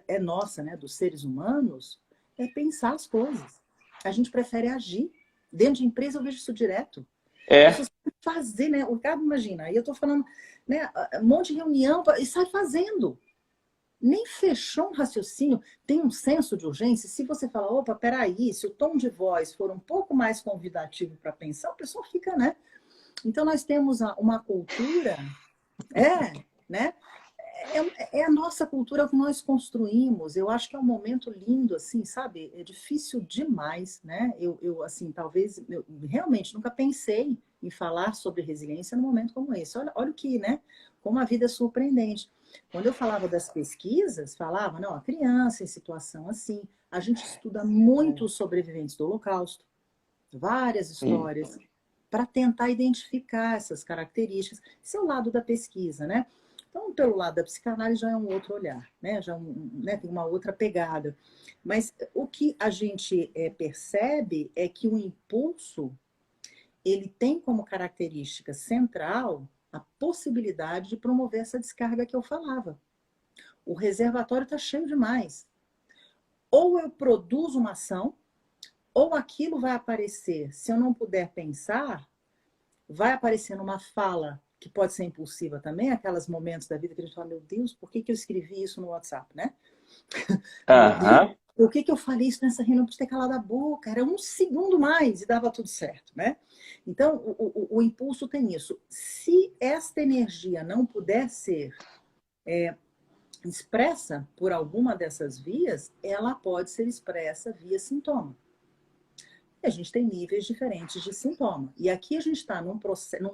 é nossa, né, dos seres humanos, é pensar as coisas. A gente prefere agir. Dentro de empresa eu vejo isso direto. As É, pessoas têm que fazer, né? O Ricardo, imagina, aí eu estou falando, né, um monte de reunião e sai fazendo. Nem fechou um raciocínio, tem um senso de urgência. Se você fala, opa, peraí, se o tom de voz for um pouco mais convidativo para pensar, o pessoal fica, né? Então nós temos uma cultura, né? É a nossa cultura que nós construímos. Eu acho que é um momento lindo, assim, sabe? É difícil demais, né? Assim, talvez, eu realmente nunca pensei em falar sobre resiliência num momento como esse. Olha o que, né? Como a vida é surpreendente. Quando eu falava das pesquisas, falava, não, a criança em situação assim, a gente estuda muito os sobreviventes do Holocausto, várias sim. histórias, para tentar identificar essas características. Esse é o lado da pesquisa, né? Então, pelo lado da psicanálise já é um outro olhar, né? Né, tem uma outra pegada. Mas o que a gente percebe é que o impulso, ele tem como característica central a possibilidade de promover essa descarga que eu falava. o reservatório está cheio demais. Ou eu produzo uma ação, ou aquilo vai aparecer. Se eu não puder pensar, vai aparecer numa fala, que pode ser impulsiva também, aqueles momentos da vida que a gente fala, meu Deus, por que eu escrevi isso no WhatsApp, né? Meu Deus, Aham. por que eu falei isso nessa reunião? Por ter calado a boca, era um segundo mais e dava tudo certo, né? Então, o impulso tem isso. Se esta energia não puder ser expressa por alguma dessas vias, ela pode ser expressa via sintoma. E a gente tem níveis diferentes de sintoma. E aqui a gente está num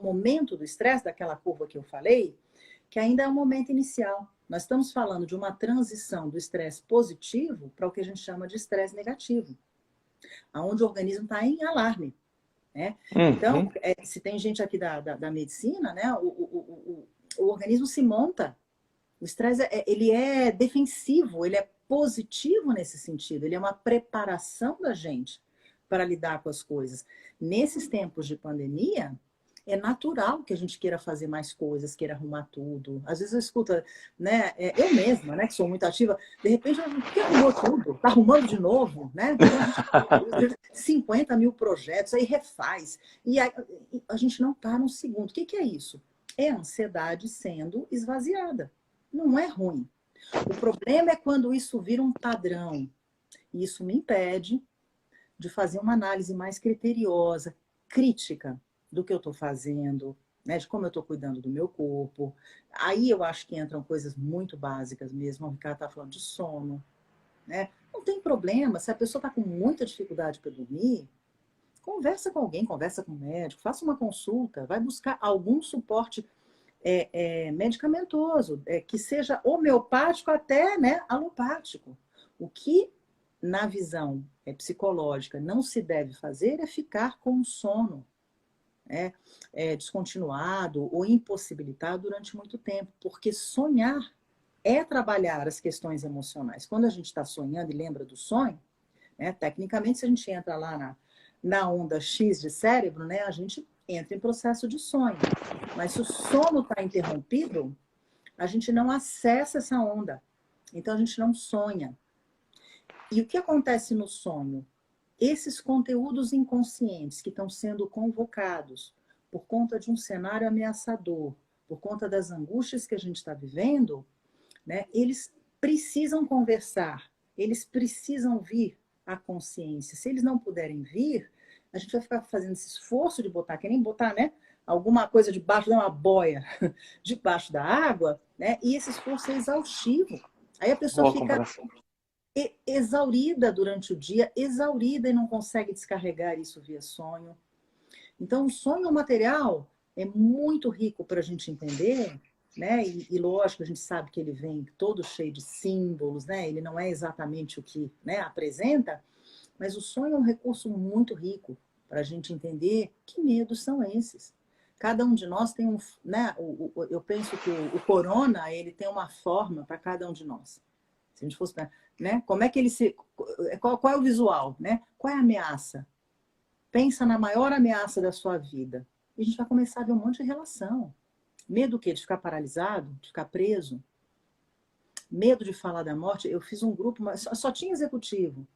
momento do estresse, daquela curva que eu falei, que ainda é um momento inicial. Nós estamos falando de uma transição do estresse positivo para o que a gente chama de estresse negativo, onde o organismo está em alarme. Né? Então, Uhum. se tem gente aqui da medicina, né, o organismo se monta. O estresse ele é defensivo, ele é positivo nesse sentido, ele é uma preparação da gente para lidar com as coisas. Nesses tempos de pandemia, é natural que a gente queira fazer mais coisas, queira arrumar tudo. Às vezes eu escuto, né, eu mesma, né, que sou muito ativa, de repente, que arrumou tudo? Está arrumando de novo, né? Então, a gente 50 mil projetos, aí refaz. E a gente não para um segundo. O que é isso? É a ansiedade sendo esvaziada. Não é ruim. O problema é quando isso vira um padrão. E isso me impede de fazer uma análise mais criteriosa, crítica do que eu estou fazendo, né, de como eu estou cuidando do meu corpo. Aí eu acho que entram coisas muito básicas mesmo. O Ricardo está falando de sono. Né? Não tem problema, se a pessoa está com muita dificuldade para dormir, conversa com alguém, conversa com o médico, faça uma consulta, vai buscar algum suporte medicamentoso, que seja homeopático até, né, alopático. O que, na visão psicológica, não se deve fazer é ficar com sono descontinuado ou impossibilitado durante muito tempo, porque sonhar é trabalhar as questões emocionais. Quando a gente está sonhando e lembra do sonho, né, tecnicamente, se a gente entra lá na onda X de cérebro, né, a gente entra em processo de sonho. Mas se o sono está interrompido, a gente não acessa essa onda. Então, a gente não sonha. E o que acontece no sonho? Esses conteúdos inconscientes que estão sendo convocados por conta de um cenário ameaçador, por conta das angústias que a gente está vivendo, né, eles precisam conversar, eles precisam vir à consciência. Se eles não puderem vir, a gente vai ficar fazendo esse esforço de botar, que nem botar, né, alguma coisa debaixo de uma boia, debaixo da água, né, e esse esforço é exaustivo. Aí a pessoa Boa fica comparação. exaurida durante o dia, exaurida e não consegue descarregar isso via sonho. Então, o sonho material é muito rico para a gente entender, né? E lógico, a gente sabe que ele vem todo cheio de símbolos, né? Ele não é exatamente o que, né, apresenta, mas o sonho é um recurso muito rico para a gente entender que medos são esses. Cada um de nós tem um, né? Eu penso que o corona, ele tem uma forma para cada um de nós. Se a gente fosse, né? Como é que ele se, qual é o visual, né? Qual é a ameaça? Pensa na maior ameaça da sua vida. E a gente vai começar a ver um monte de relação. Medo do quê? De ficar paralisado? De ficar preso? Medo de falar da morte? Eu fiz um grupo, mas só tinha executivo.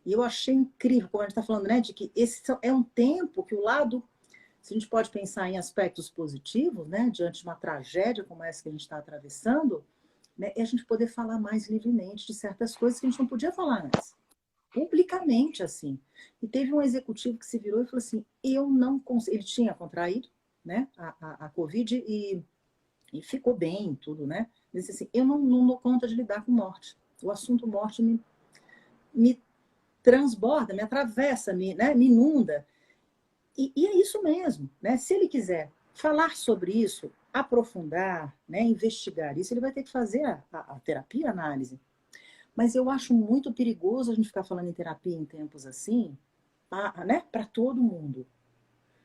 E eu achei incrível, como a gente está falando, né? De que esse é um tempo que o lado... Se a gente pode pensar em aspectos positivos, né? Diante de uma tragédia como essa que a gente está atravessando, né, é a gente poder falar mais livremente de certas coisas que a gente não podia falar antes. Publicamente, assim. E teve um executivo que se virou e falou assim, eu não consigo... Ele tinha contraído, né, a Covid e ficou bem, tudo, né? Ele disse assim, eu não dou conta de lidar com morte. O assunto morte me transborda, me atravessa, me inunda. E é isso mesmo, né? Se ele quiser falar sobre isso, aprofundar, né, investigar isso, ele vai ter que fazer a terapia, a análise. Mas eu acho muito perigoso a gente ficar falando em terapia em tempos assim, né, para todo mundo.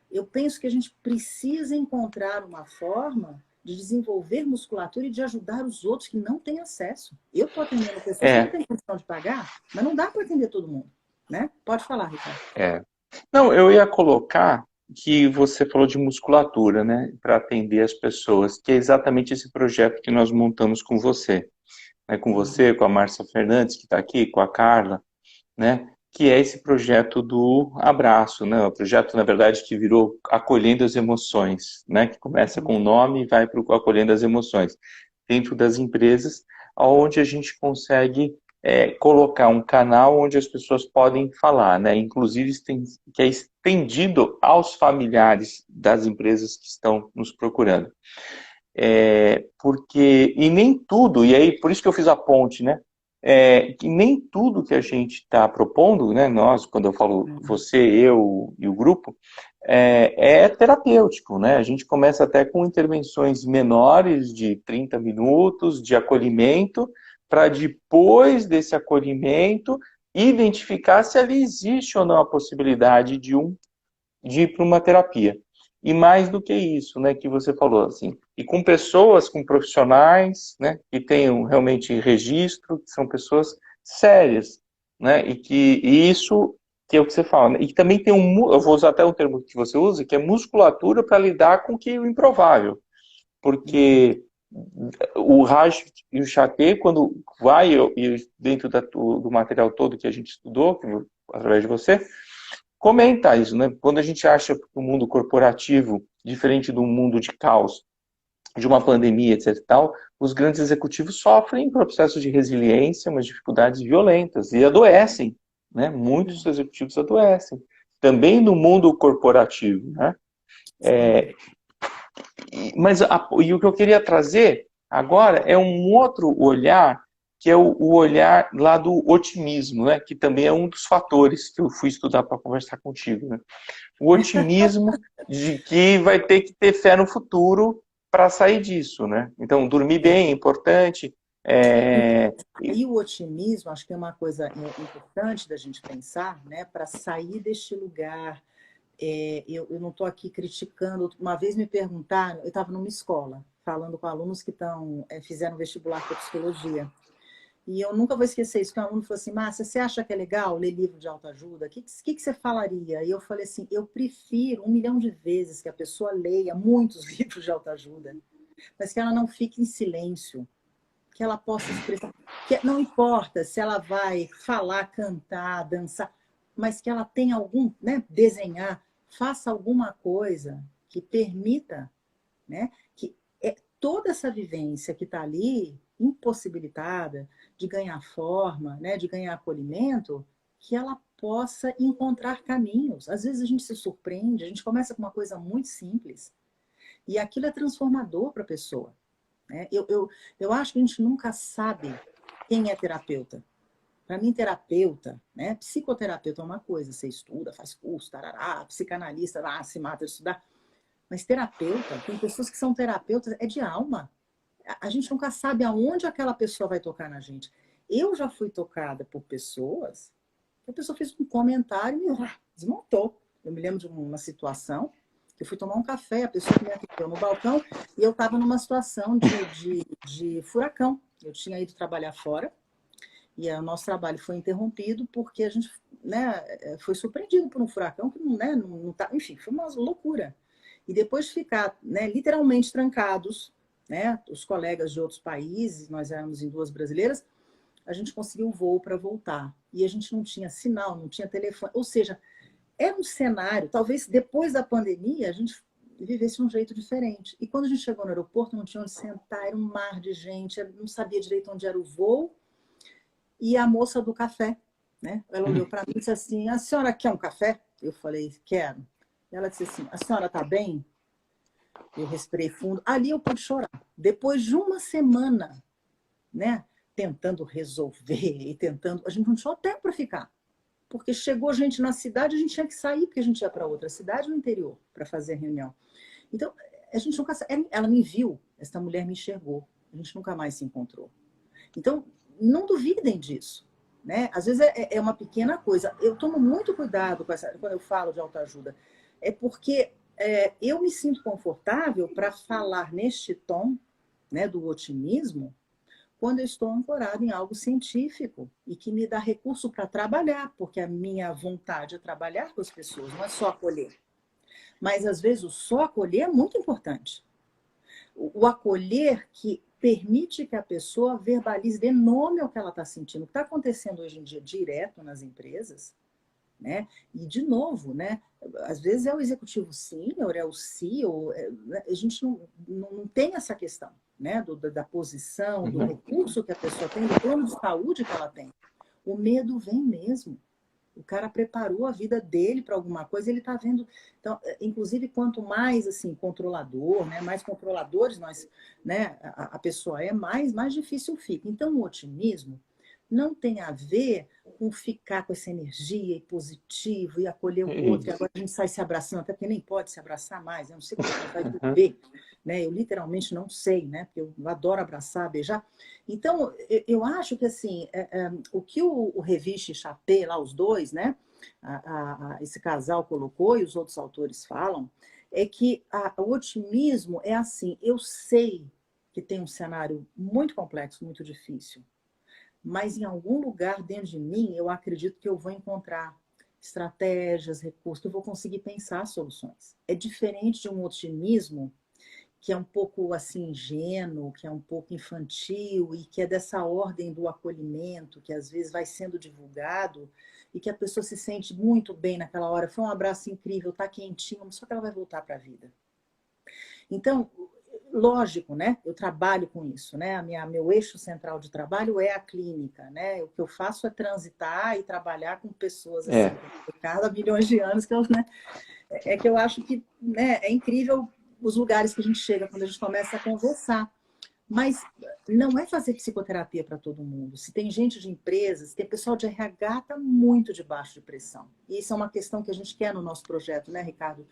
Eu penso que a gente precisa encontrar uma forma de desenvolver musculatura e de ajudar os outros que não têm acesso. Eu estou atendendo pessoas que não É, têm condição de pagar, mas não dá para atender todo mundo. Né? Pode falar, Ricardo. é. Não, eu ia colocar que você falou de musculatura, né, para atender as pessoas, que é exatamente esse projeto que nós montamos com você. né, com você, com a Márcia Fernandes, que está aqui, com a Carla, né, que é esse projeto do abraço, né, o projeto, na verdade, que virou Acolhendo as Emoções, né, que começa com o nome e vai para o Acolhendo as Emoções, dentro das empresas, onde a gente consegue colocar um canal onde as pessoas podem falar, né, inclusive que é estendido aos familiares das empresas que estão nos procurando. E nem tudo, e aí por isso que eu fiz a ponte, né? Que nem tudo que a gente está propondo, né? Nós, quando eu falo você, eu e o grupo, é terapêutico, né? A gente começa até com intervenções menores de 30 minutos de acolhimento, para depois desse acolhimento identificar se ali existe ou não a possibilidade de ir para uma terapia. E mais do que isso, né, que você falou, assim, e com pessoas, com profissionais, né, que tenham realmente registro, que são pessoas sérias, né, e isso que é o que você fala, né, e também tem eu vou usar até um termo que você usa, que é musculatura para lidar com o improvável, porque o Raj e o Chatê, quando vai, dentro do material todo que a gente estudou, através de você, comenta isso, né? Quando a gente acha que o mundo corporativo, diferente do mundo de caos, de uma pandemia, etc. e tal, os grandes executivos sofrem processos de resiliência, umas dificuldades violentas e adoecem, né? Muitos executivos adoecem. Também no mundo corporativo, né? E o que eu queria trazer agora é um outro olhar, que é o olhar lá do otimismo, né? Que também é um dos fatores que eu fui estudar para conversar contigo. Né? O otimismo de que vai ter que ter fé no futuro para sair disso. Né? Então, dormir bem é importante. E o otimismo, acho que é uma coisa importante da gente pensar, né? Para sair deste lugar. Eu não estou aqui criticando. Uma vez me perguntaram, eu estava numa escola, falando com alunos que fizeram vestibular para psicologia. E eu nunca vou esquecer isso, que um aluno falou assim, Márcia, você acha que é legal ler livro de autoajuda? O que você falaria? E eu falei assim, eu prefiro 1 milhão de vezes que a pessoa leia muitos livros de autoajuda, mas que ela não fique em silêncio, que ela possa expressar. Que não importa se ela vai falar, cantar, dançar, mas que ela tenha algum, né, desenhar, faça alguma coisa que permita, né, que toda essa vivência que está ali, impossibilitada de ganhar forma, né, de ganhar acolhimento, que ela possa encontrar caminhos. Às vezes a gente se surpreende, a gente começa com uma coisa muito simples e aquilo é transformador para a pessoa. Né? Eu acho que a gente nunca sabe quem é terapeuta. Para mim, terapeuta, né? Psicoterapeuta é uma coisa, você estuda, faz curso, tarará, psicanalista, se mata de estudar. Mas terapeuta, tem pessoas que são terapeutas, é de alma. A gente nunca sabe aonde aquela pessoa vai tocar na gente. Eu já fui tocada por pessoas, a pessoa fez um comentário e me desmontou. Eu me lembro de uma situação que eu fui tomar um café, a pessoa me atendeu no balcão e eu estava numa situação de furacão. Eu tinha ido trabalhar fora e o nosso trabalho foi interrompido porque a gente, né, foi surpreendido por um furacão que não tá, enfim, foi uma loucura. E depois de ficar, né, literalmente trancados, né, os colegas de outros países, nós éramos em 2 brasileiras, a gente conseguiu um voo para voltar. E a gente não tinha sinal, não tinha telefone. Ou seja, era um cenário, talvez depois da pandemia, a gente vivesse de um jeito diferente. E quando a gente chegou no aeroporto, não tinha onde sentar, era um mar de gente, não sabia direito onde era o voo. E a moça do café, né? Ela olhou para mim e disse assim, a senhora quer um café? Eu falei, quero. Ela disse assim, a senhora está bem? Eu respirei fundo. Ali eu pude chorar. Depois de uma semana, né? Tentando resolver e tentando... A gente não tinha hotel para ficar. Porque chegou gente na cidade, a gente tinha que sair, porque a gente ia para outra cidade no interior para fazer a reunião. Então, a gente nunca... Ela me viu, essa mulher me enxergou. A gente nunca mais se encontrou. Então, não duvidem disso. Né? Às vezes é uma pequena coisa. Eu tomo muito cuidado quando eu falo de autoajuda. É porque eu me sinto confortável para falar neste tom, né, do otimismo quando eu estou ancorado em algo científico e que me dá recurso para trabalhar, porque a minha vontade é trabalhar com as pessoas, não é só acolher. Mas, às vezes, o só acolher é muito importante. O acolher que permite que a pessoa verbalize, dê nome ao que ela está sentindo. O que está acontecendo hoje em dia direto nas empresas, né? E, de novo, né? Às vezes é o executivo sênior, é o CEO, a gente não tem essa questão, né? Da posição, do recurso que a pessoa tem, do plano de saúde que ela tem. O medo vem mesmo. O cara preparou a vida dele para alguma coisa, ele está vendo. Então, inclusive, quanto mais assim controlador, né, mais controladores nós, né, a pessoa é, mais difícil fica. Então, o otimismo não tem a ver com ficar com essa energia e positivo e acolher o outro. E agora a gente sai se abraçando, até porque nem pode se abraçar mais. Eu não sei como a gente vai viver, né? Eu literalmente não sei, né? Porque eu adoro abraçar, beijar. Então, eu acho que assim, o que o Revich e Chappé, lá os dois, né? Esse casal colocou e os outros autores falam, é que o otimismo é assim, eu sei que tem um cenário muito complexo, muito difícil, mas em algum lugar dentro de mim eu acredito que eu vou encontrar estratégias, recursos, que eu vou conseguir pensar soluções. É diferente de um otimismo que é um pouco assim ingênuo, que é um pouco infantil e que é dessa ordem do acolhimento, que às vezes vai sendo divulgado e que a pessoa se sente muito bem naquela hora. Foi um abraço incrível, tá quentinho, só que ela vai voltar para a vida. Então, lógico, né? Eu trabalho com isso, né? Meu eixo central de trabalho é a clínica, né? O que eu faço é transitar e trabalhar com pessoas assim, cada milhões de anos que eu, né? É que eu acho que, né, é incrível os lugares que a gente chega quando a gente começa a conversar. Mas não é fazer psicoterapia para todo mundo. Se tem gente de empresas, tem pessoal de RH está muito debaixo de pressão. E isso é uma questão que a gente quer no nosso projeto, né, Ricardo?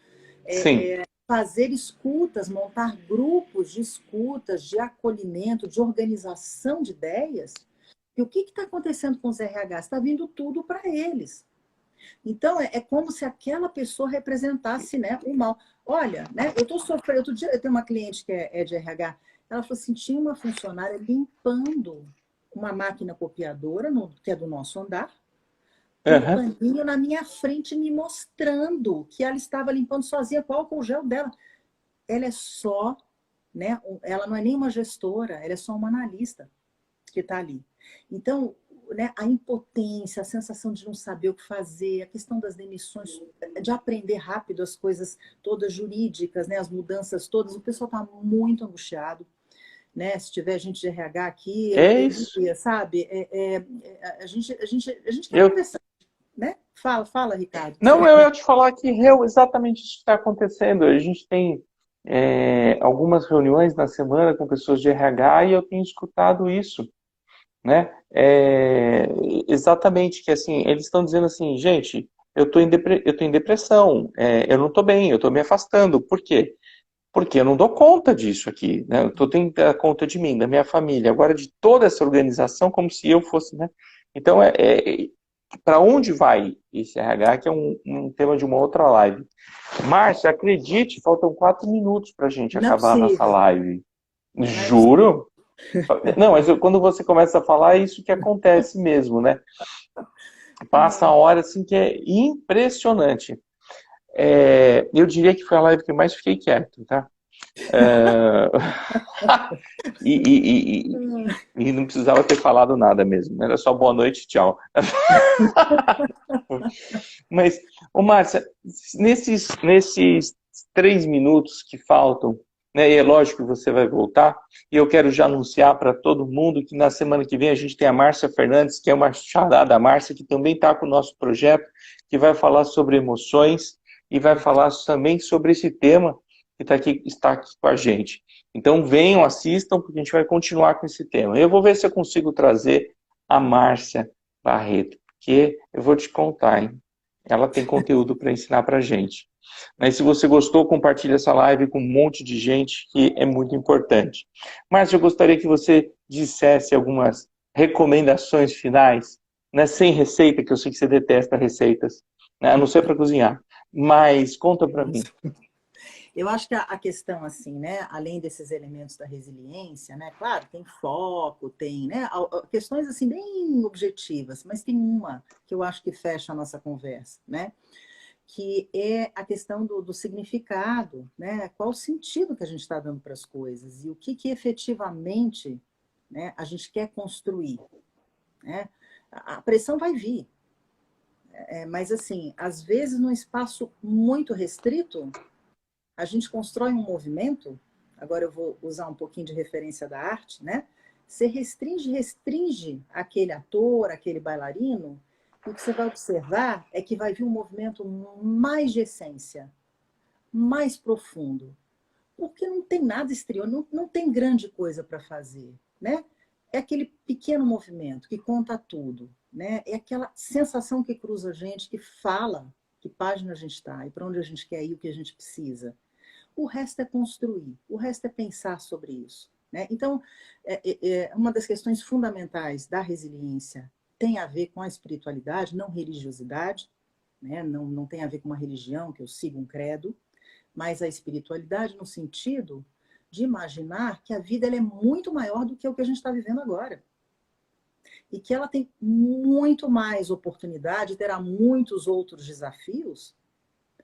Sim. Fazer escutas, montar grupos de escutas, de acolhimento, de organização de ideias. E o que está acontecendo com os RH? Está vindo tudo para eles. Então, é como se aquela pessoa representasse, né, o mal. Olha, né, eu estou sofrendo. Outro dia eu tenho uma cliente que é de RH, ela falou assim: tinha uma funcionária limpando uma máquina copiadora, que é do nosso andar, com um paninho na minha frente, me mostrando que ela estava limpando sozinha com o álcool gel dela. Ela é só, né, ela não é nem uma gestora, ela é só uma analista que está ali. Então, né, a impotência, a sensação de não saber o que fazer, a questão das demissões, de aprender rápido as coisas todas jurídicas, né, as mudanças todas, o pessoal está muito angustiado. Né? Se tiver gente de RH aqui, eu Isso. diria, sabe? A gente quer conversar, né? Fala, Ricardo. Não, eu ia te falar que exatamente isso que está acontecendo. A gente tem algumas reuniões na semana com pessoas de RH e eu tenho escutado isso, né? Exatamente, que assim, eles estão dizendo assim, gente, eu tô em depressão, eu não estou bem, eu estou me afastando. Por quê? Porque eu não dou conta disso aqui, né? Eu estou tendo que dar conta de mim, da minha família, agora de toda essa organização, como se eu fosse, né? Então, para onde vai esse RH, que é um tema de uma outra live. Márcia, acredite, faltam 4 minutos para a gente Não é acabar a nossa possível. live. Não é Juro? Não, mas quando você começa a falar, é isso que acontece mesmo, né? Passa a hora assim que é impressionante. Eu diria que foi a live que eu mais fiquei quieto, tá? E não precisava ter falado nada mesmo. Era só boa noite, tchau. Mas, ô Márcia, nesses 3 minutos que faltam, né, e é lógico que você vai voltar, e eu quero já anunciar para todo mundo que na semana que vem a gente tem a Márcia Fernandes, que é uma charada da Márcia, que também está com o nosso projeto, que vai falar sobre emoções e vai falar também sobre esse tema que está aqui com a gente. Então venham, assistam, porque a gente vai continuar com esse tema. Eu vou ver se eu consigo trazer a Márcia Barreto, porque eu vou te contar, hein? Ela tem conteúdo para ensinar para a gente. Mas se você gostou, compartilhe essa live com um monte de gente, que é muito importante. Márcia, eu gostaria que você dissesse algumas recomendações finais, né? Sem receita, que eu sei que você detesta receitas, né? A não ser para cozinhar. Mas conta para mim. Eu acho que a questão, assim, né, além desses elementos da resiliência, né, claro, tem foco, tem, né, questões, assim, bem objetivas, mas tem uma que eu acho que fecha a nossa conversa, né, que é a questão do significado, né? Qual o sentido que a gente está dando para as coisas e o que efetivamente, né, a gente quer construir, né? A pressão vai vir, mas assim, às vezes num espaço muito restrito, a gente constrói um movimento. Agora eu vou usar um pouquinho de referência da arte, né? Você restringe aquele ator, aquele bailarino, e o que você vai observar é que vai vir um movimento mais de essência, mais profundo. Porque não tem nada exterior, não tem grande coisa para fazer, né? É aquele pequeno movimento que conta tudo, né? É aquela sensação que cruza a gente, que fala que página a gente está e para onde a gente quer ir, o que a gente precisa. O resto é construir, o resto é pensar sobre isso, né? Então, uma das questões fundamentais da resiliência tem a ver com a espiritualidade, não religiosidade, né? Não tem a ver com uma religião, que eu sigo um credo, mas a espiritualidade no sentido de imaginar que a vida ela é muito maior do que o que a gente está vivendo agora. E que ela tem muito mais oportunidade, terá muitos outros desafios,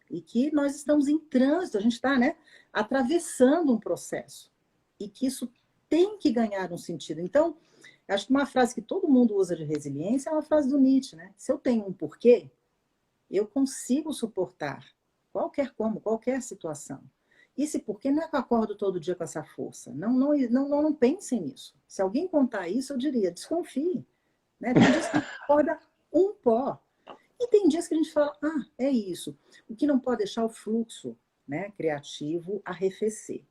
e que nós estamos em trânsito, a gente está, né, atravessando um processo. E que isso tem que ganhar um sentido. Então, acho que uma frase que todo mundo usa de resiliência é uma frase do Nietzsche, né? Se eu tenho um porquê, eu consigo suportar qualquer situação. Esse porquê não é que eu acordo todo dia com essa força. Não pensem nisso. Se alguém contar isso, eu diria, desconfie. Né? Tem dias que a gente acorda um pó. E tem dias que a gente fala, é isso. O que não pode deixar o fluxo, né, criativo arrefecer.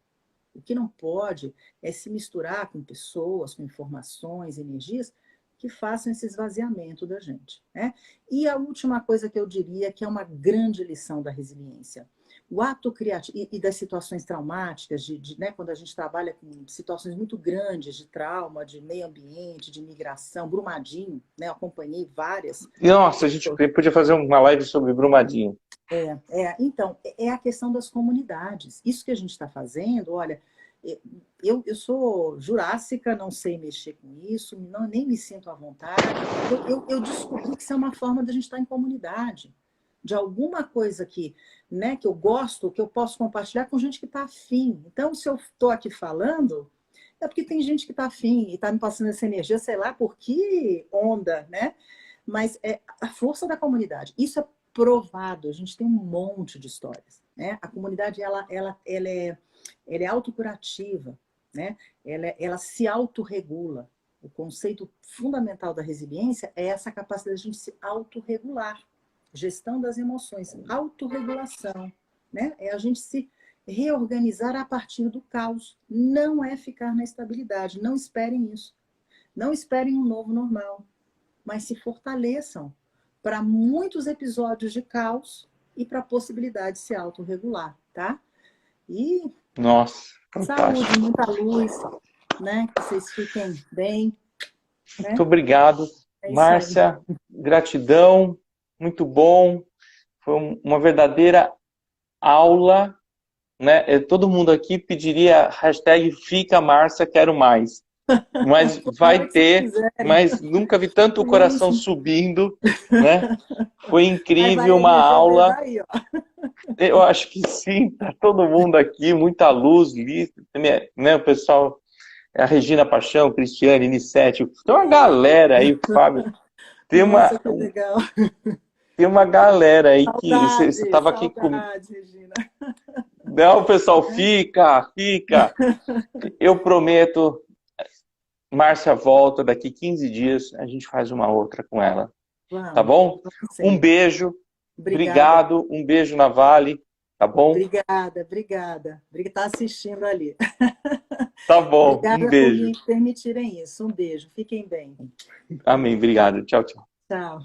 O que não pode é se misturar com pessoas, com informações, energias que façam esse esvaziamento da gente, né? E a última coisa que eu diria que é uma grande lição da resiliência. O ato criativo e das situações traumáticas, né, quando a gente trabalha com situações muito grandes de trauma, de meio ambiente, de migração, Brumadinho, né, eu acompanhei várias. Nossa, a gente podia fazer uma live sobre Brumadinho. Então, é a questão das comunidades. Isso que a gente está fazendo, olha, eu sou jurássica, não sei mexer com isso, nem me sinto à vontade. Eu descobri que isso é uma forma de a gente estar em comunidade, de alguma coisa que, né, que eu gosto, que eu posso compartilhar com gente que está afim. Então, se eu estou aqui falando, é porque tem gente que está afim e está me passando essa energia, sei lá por que onda, né? Mas é a força da comunidade. Isso é provado, a gente tem um monte de histórias, né? A comunidade, ela é autocurativa, né? Ela se autorregula. O conceito fundamental da resiliência é essa capacidade de a gente se autorregular. Gestão das emoções, autorregulação, né? É a gente se reorganizar a partir do caos. Não é ficar na estabilidade. Não esperem isso. Não esperem um novo normal. Mas se fortaleçam para muitos episódios de caos e para a possibilidade de se autorregular, tá? E nossa, fantástico. Saúde, muita luz, né? Que vocês fiquem bem. Né? Muito obrigado. Márcia, gratidão, muito bom. Foi uma verdadeira aula, né? Todo mundo aqui pediria hashtag Fica Márcia, quero mais. Mas vai ter, mas nunca vi tanto o coração subindo, né? Foi incrível, uma aula. Daí, Eu acho que sim, tá todo mundo aqui, muita luz, né? O pessoal, a Regina Paixão, Cristiane, Nicete, tem uma galera aí, Fábio. Nossa, que legal. Tem uma galera aí saudade, que você estava aqui com. Regina. Não, pessoal, fica. Eu prometo, Márcia volta daqui 15 dias, a gente faz uma outra com ela. Vamos, tá bom? Um beijo. Obrigado. Um beijo na Vale. Tá bom? Obrigada. Está assistindo ali. Tá bom. Obrigada um beijo. por me permitirem isso. Um beijo. Fiquem bem. Amém. Obrigado. Tchau, tchau. Tchau.